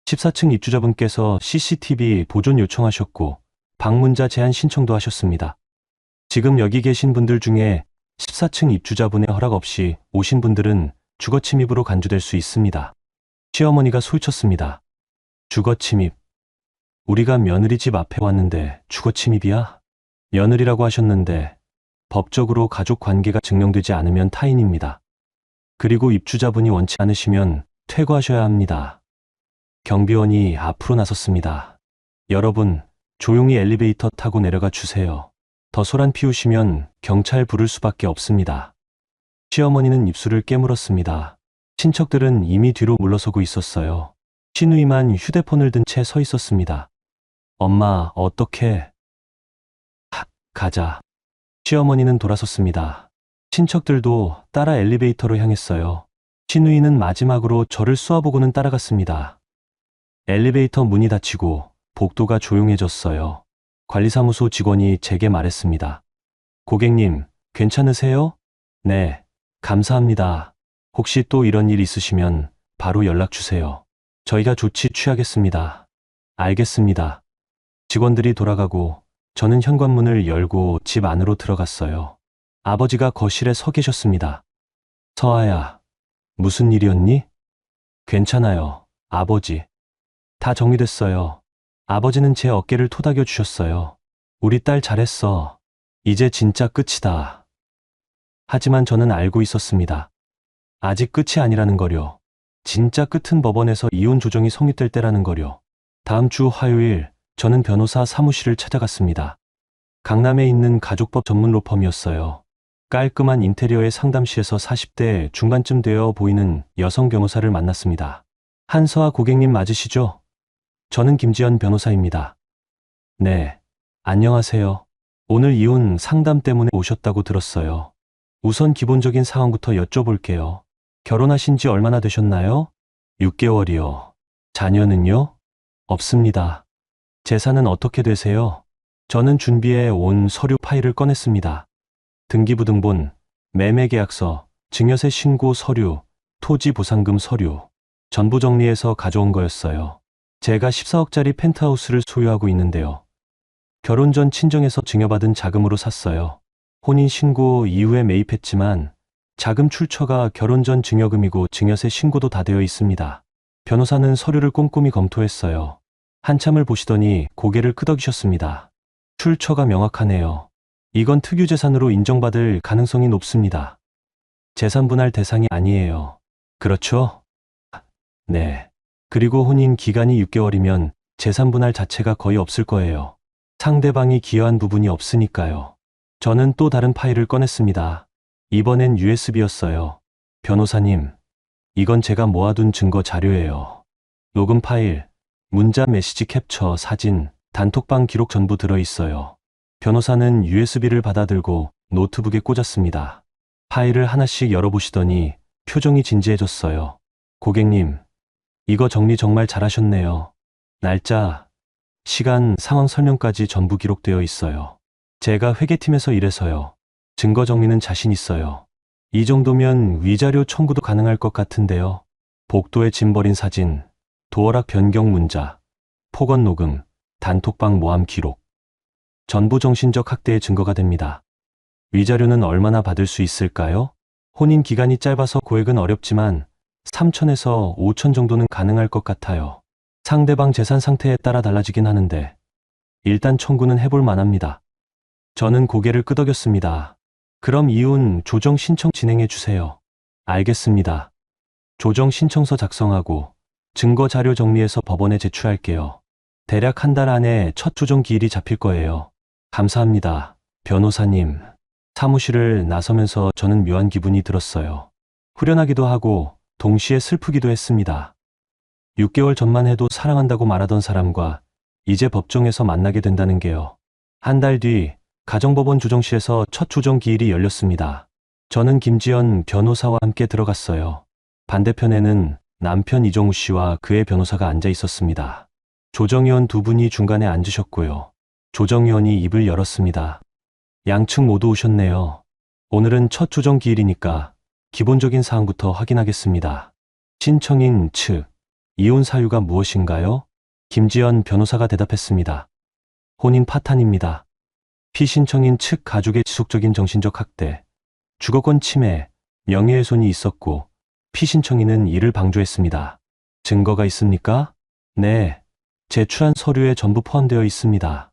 14층 입주자분께서 CCTV 보존 요청하셨고 방문자 제한 신청도 하셨습니다. 지금 여기 계신 분들 중에 14층 입주자분의 허락 없이 오신 분들은 주거침입으로 간주될 수 있습니다. 시어머니가 소리쳤습니다. 주거침입. 우리가 며느리 집 앞에 왔는데 주거침입이야? 며느리라고 하셨는데 법적으로 가족 관계가 증명되지 않으면 타인입니다. 그리고 입주자분이 원치 않으시면 퇴거하셔야 합니다. 경비원이 앞으로 나섰습니다. 여러분, 조용히 엘리베이터 타고 내려가 주세요. 더 소란 피우시면 경찰 부를 수밖에 없습니다. 시어머니는 입술을 깨물었습니다. 친척들은 이미 뒤로 물러서고 있었어요. 시누이만 휴대폰을 든 채 서 있었습니다. 엄마, 어떡해? 가자. 시어머니는 돌아섰습니다. 친척들도 따라 엘리베이터로 향했어요. 시누이는 마지막으로 저를 쏘아보고는 따라갔습니다. 엘리베이터 문이 닫히고 복도가 조용해졌어요. 관리사무소 직원이 제게 말했습니다. 고객님, 괜찮으세요? 네, 감사합니다. 혹시 또 이런 일 있으시면 바로 연락 주세요. 저희가 조치 취하겠습니다. 알겠습니다. 직원들이 돌아가고 저는 현관문을 열고 집 안으로 들어갔어요. 아버지가 거실에 서 계셨습니다. 서아야, 무슨 일이었니? 괜찮아요, 아버지. 다 정리됐어요. 아버지는 제 어깨를 토닥여 주셨어요. 우리 딸 잘했어. 이제 진짜 끝이다. 하지만 저는 알고 있었습니다. 아직 끝이 아니라는 거요. 진짜 끝은 법원에서 이혼 조정이 성립될 때라는 거요. 다음 주 화요일 저는 변호사 사무실을 찾아갔습니다. 강남에 있는 가족법 전문 로펌이었어요. 깔끔한 인테리어의 상담실에서 40대 중반쯤 되어 보이는 여성 변호사를 만났습니다. 한서아 고객님 맞으시죠? 저는 김지연 변호사입니다. 네, 안녕하세요. 오늘 이혼 상담 때문에 오셨다고 들었어요. 우선 기본적인 상황부터 여쭤볼게요. 결혼하신 지 얼마나 되셨나요? 6개월이요. 자녀는요? 없습니다. 재산은 어떻게 되세요? 저는 준비해 온 서류 파일을 꺼냈습니다. 등기부등본, 매매계약서, 증여세 신고 서류, 토지보상금 서류, 전부 정리해서 가져온 거였어요. 제가 14억짜리 펜트하우스를 소유하고 있는데요. 결혼 전 친정에서 증여받은 자금으로 샀어요. 혼인신고 이후에 매입했지만 자금 출처가 결혼 전 증여금이고 증여세 신고도 다 되어 있습니다. 변호사는 서류를 꼼꼼히 검토했어요. 한참을 보시더니 고개를 끄덕이셨습니다. 출처가 명확하네요. 이건 특유재산으로 인정받을 가능성이 높습니다. 재산분할 대상이 아니에요. 그렇죠? 네. 그리고 혼인 기간이 6개월이면 재산분할 자체가 거의 없을 거예요. 상대방이 기여한 부분이 없으니까요. 저는 또 다른 파일을 꺼냈습니다. 이번엔 USB였어요. 변호사님, 이건 제가 모아둔 증거 자료예요. 녹음 파일, 문자 메시지 캡처, 사진, 단톡방 기록 전부 들어있어요. 변호사는 USB를 받아들고 노트북에 꽂았습니다. 파일을 하나씩 열어보시더니 표정이 진지해졌어요. 고객님, 이거 정리 정말 잘하셨네요. 날짜, 시간, 상황 설명까지 전부 기록되어 있어요. 제가 회계팀에서 일해서요. 증거 정리는 자신 있어요. 이 정도면 위자료 청구도 가능할 것 같은데요. 복도에 짐 버린 사진, 도어락 변경 문자, 폭언 녹음, 단톡방 모함 기록. 전부 정신적 학대의 증거가 됩니다. 위자료는 얼마나 받을 수 있을까요? 혼인 기간이 짧아서 고액은 어렵지만 3천에서 5천 정도는 가능할 것 같아요. 상대방 재산 상태에 따라 달라지긴 하는데 일단 청구는 해볼 만합니다. 저는 고개를 끄덕였습니다. 그럼 이혼 조정 신청 진행해 주세요. 알겠습니다. 조정 신청서 작성하고 증거 자료 정리해서 법원에 제출할게요. 대략 한 달 안에 첫 조정 기일이 잡힐 거예요. 감사합니다, 변호사님. 사무실을 나서면서 저는 묘한 기분이 들었어요. 후련하기도 하고 동시에 슬프기도 했습니다. 6개월 전만 해도 사랑한다고 말하던 사람과 이제 법정에서 만나게 된다는 게요. 한 달 뒤 가정법원 조정실에서 첫 조정 기일이 열렸습니다. 저는 김지연 변호사와 함께 들어갔어요. 반대편에는 남편 이정우 씨와 그의 변호사가 앉아 있었습니다. 조정위원 두 분이 중간에 앉으셨고요. 조정위원이 입을 열었습니다. 양측 모두 오셨네요. 오늘은 첫 조정 기일이니까 기본적인 사항부터 확인하겠습니다. 신청인 측, 이혼 사유가 무엇인가요? 김지연 변호사가 대답했습니다. 혼인 파탄입니다. 피신청인 측 가족의 지속적인 정신적 학대, 주거권 침해, 명예훼손이 있었고 피신청인은 이를 방조했습니다. 증거가 있습니까? 네, 제출한 서류에 전부 포함되어 있습니다.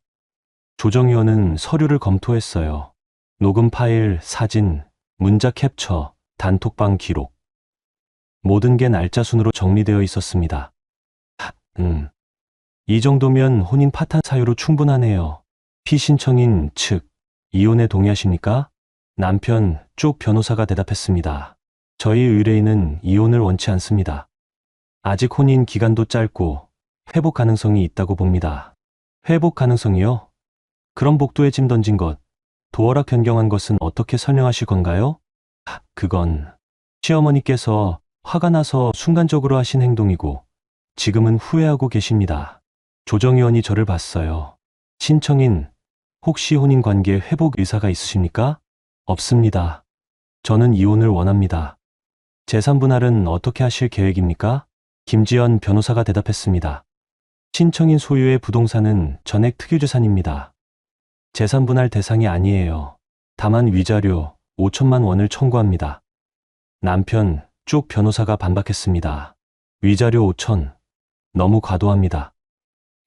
조정위원은 서류를 검토했어요. 녹음 파일, 사진, 문자 캡처, 단톡방 기록. 모든 게 날짜 순으로 정리되어 있었습니다. 이 정도면 혼인 파탄 사유로 충분하네요. 피신청인 측, 이혼에 동의하십니까? 남편 쪽 변호사가 대답했습니다. 저희 의뢰인은 이혼을 원치 않습니다. 아직 혼인 기간도 짧고 회복 가능성이 있다고 봅니다. 회복 가능성이요? 그럼 복도에 짐 던진 것, 도어락 변경한 것은 어떻게 설명하실 건가요? 그건 시어머니께서 화가 나서 순간적으로 하신 행동이고 지금은 후회하고 계십니다. 조정위원이 저를 봤어요. 신청인, 혹시 혼인관계 회복 의사가 있으십니까? 없습니다. 저는 이혼을 원합니다. 재산분할은 어떻게 하실 계획입니까? 김지연 변호사가 대답했습니다. 신청인 소유의 부동산은 전액 특유재산입니다. 재산분할 대상이 아니에요. 다만 위자료 5천만 원을 청구합니다. 남편 쪽 변호사가 반박했습니다. 위자료 5천, 너무 과도합니다.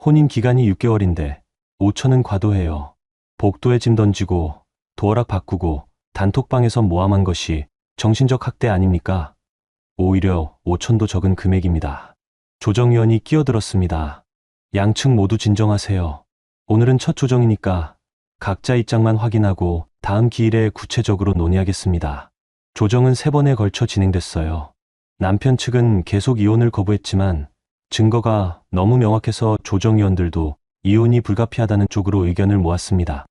혼인 기간이 6개월인데 5천은 과도해요. 복도에 짐 던지고 도어락 바꾸고 단톡방에서 모함한 것이 정신적 학대 아닙니까? 오히려 5천도 적은 금액입니다. 조정위원이 끼어들었습니다. 양측 모두 진정하세요. 오늘은 첫 조정이니까 각자 입장만 확인하고 다음 기일에 구체적으로 논의하겠습니다. 조정은 3번에 걸쳐 진행됐어요. 남편 측은 계속 이혼을 거부했지만 증거가 너무 명확해서 조정위원들도 이혼이 불가피하다는 쪽으로 의견을 모았습니다.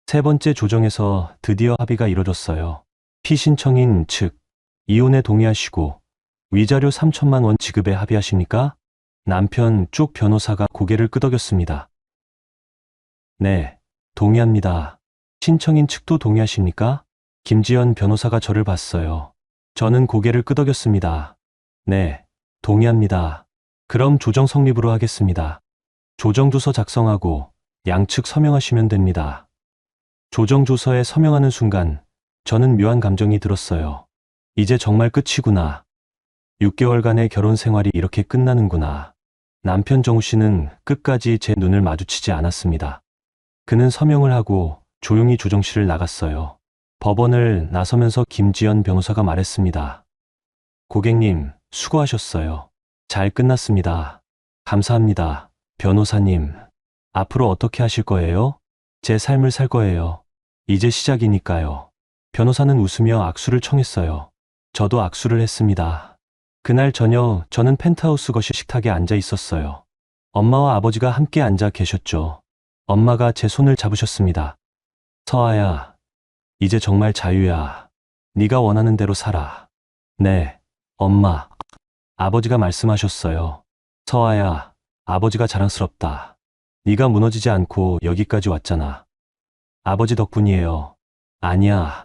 세 번째 조정에서 드디어 합의가 이뤄졌어요. 피신청인 측, 이혼에 동의하시고 위자료 3천만 원 지급에 합의하십니까? 남편 쪽 변호사가 고개를 끄덕였습니다. 네, 동의합니다. 신청인 측도 동의하십니까? 김지연 변호사가 저를 봤어요. 저는 고개를 끄덕였습니다. 네, 동의합니다. 그럼 조정 성립으로 하겠습니다. 조정조서 작성하고 양측 서명하시면 됩니다. 조정조서에 서명하는 순간 저는 묘한 감정이 들었어요. 이제 정말 끝이구나. 6개월간의 결혼 생활이 이렇게 끝나는구나. 남편 정우 씨는 끝까지 제 눈을 마주치지 않았습니다. 그는 서명을 하고 조용히 조정실을 나갔어요. 법원을 나서면서 김지연 변호사가 말했습니다. 고객님, 수고하셨어요. 잘 끝났습니다. 감사합니다. 변호사님, 앞으로 어떻게 하실 거예요? 제 삶을 살 거예요. 이제 시작이니까요. 변호사는 웃으며 악수를 청했어요. 저도 악수를 했습니다. 그날 저녁 저는 펜트하우스 거실 식탁에 앉아 있었어요. 엄마와 아버지가 함께 앉아 계셨죠. 엄마가 제 손을 잡으셨습니다. 서아야, 이제 정말 자유야. 네가 원하는 대로 살아. 네, 엄마. 아버지가 말씀하셨어요. 서아야, 아버지가 자랑스럽다. 네가 무너지지 않고 여기까지 왔잖아. 아버지 덕분이에요. 아니야,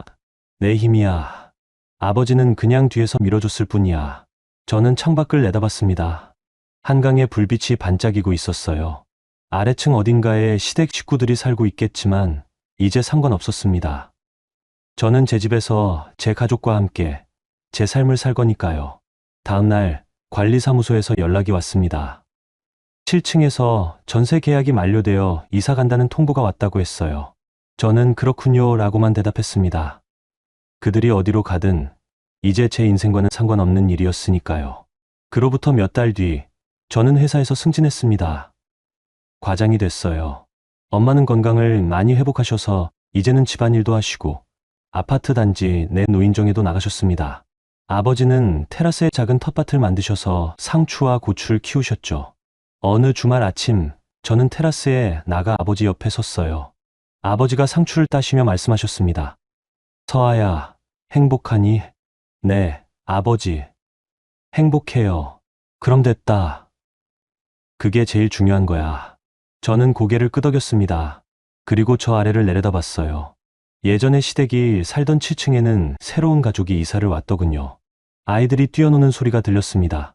내 힘이야. 아버지는 그냥 뒤에서 밀어줬을 뿐이야. 저는 창밖을 내다봤습니다. 한강에 불빛이 반짝이고 있었어요. 아래층 어딘가에 시댁 식구들이 살고 있겠지만 이제 상관없었습니다. 저는 제 집에서 제 가족과 함께 제 삶을 살 거니까요. 다음 날 관리사무소에서 연락이 왔습니다. 7층에서 전세 계약이 만료되어 이사 간다는 통보가 왔다고 했어요. 저는 그렇군요 라고만 대답했습니다. 그들이 어디로 가든 이제 제 인생과는 상관없는 일이었으니까요. 그로부터 몇 달 뒤 저는 회사에서 승진했습니다. 과장이 됐어요. 엄마는 건강을 많이 회복하셔서 이제는 집안일도 하시고 아파트 단지 내 노인정에도 나가셨습니다. 아버지는 테라스에 작은 텃밭을 만드셔서 상추와 고추를 키우셨죠. 어느 주말 아침 저는 테라스에 나가 아버지 옆에 섰어요. 아버지가 상추를 따시며 말씀하셨습니다. 서아야, 행복하니? 네, 아버지. 행복해요. 그럼 됐다. 그게 제일 중요한 거야. 저는 고개를 끄덕였습니다. 그리고 저 아래를 내려다봤어요. 예전에 시댁이 살던 7층에는 새로운 가족이 이사를 왔더군요. 아이들이 뛰어노는 소리가 들렸습니다.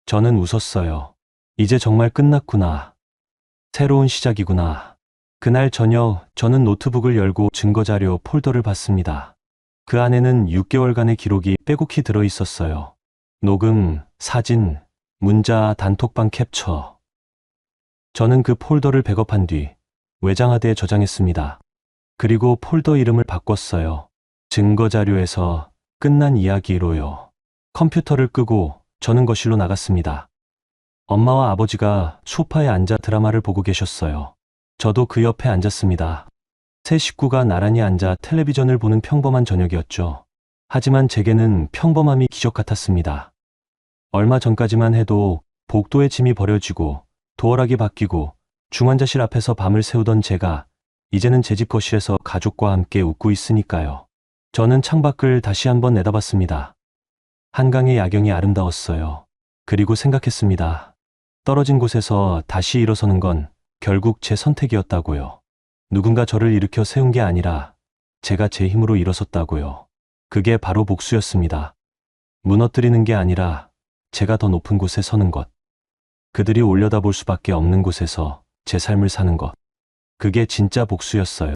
저는 웃었어요. 이제 정말 끝났구나. 새로운 시작이구나. 그날 저녁 저는 노트북을 열고 증거자료 폴더를 봤습니다. 그 안에는 6개월간의 기록이 빼곡히 들어 있었어요. 녹음, 사진, 문자, 단톡방 캡처. 저는 그 폴더를 백업한 뒤 외장하드에 저장했습니다. 그리고 폴더 이름을 바꿨어요. 증거자료에서 끝난 이야기로요. 컴퓨터를 끄고 저는 거실로 나갔습니다. 엄마와 아버지가 소파에 앉아 드라마를 보고 계셨어요. 저도 그 옆에 앉았습니다. 세 식구가 나란히 앉아 텔레비전을 보는 평범한 저녁이었죠. 하지만 제게는 평범함이 기적 같았습니다. 얼마 전까지만 해도 복도에 짐이 버려지고 도어락이 바뀌고 중환자실 앞에서 밤을 새우던 제가 이제는 제 집 거실에서 가족과 함께 웃고 있으니까요. 저는 창밖을 다시 한번 내다봤습니다. 한강의 야경이 아름다웠어요. 그리고 생각했습니다. 떨어진 곳에서 다시 일어서는 건 결국 제 선택이었다고요. 누군가 저를 일으켜 세운 게 아니라 제가 제 힘으로 일어섰다고요. 그게 바로 복수였습니다. 무너뜨리는 게 아니라 제가 더 높은 곳에 서는 것. 그들이 올려다볼 수밖에 없는 곳에서 제 삶을 사는 것. 그게 진짜 복수였어요.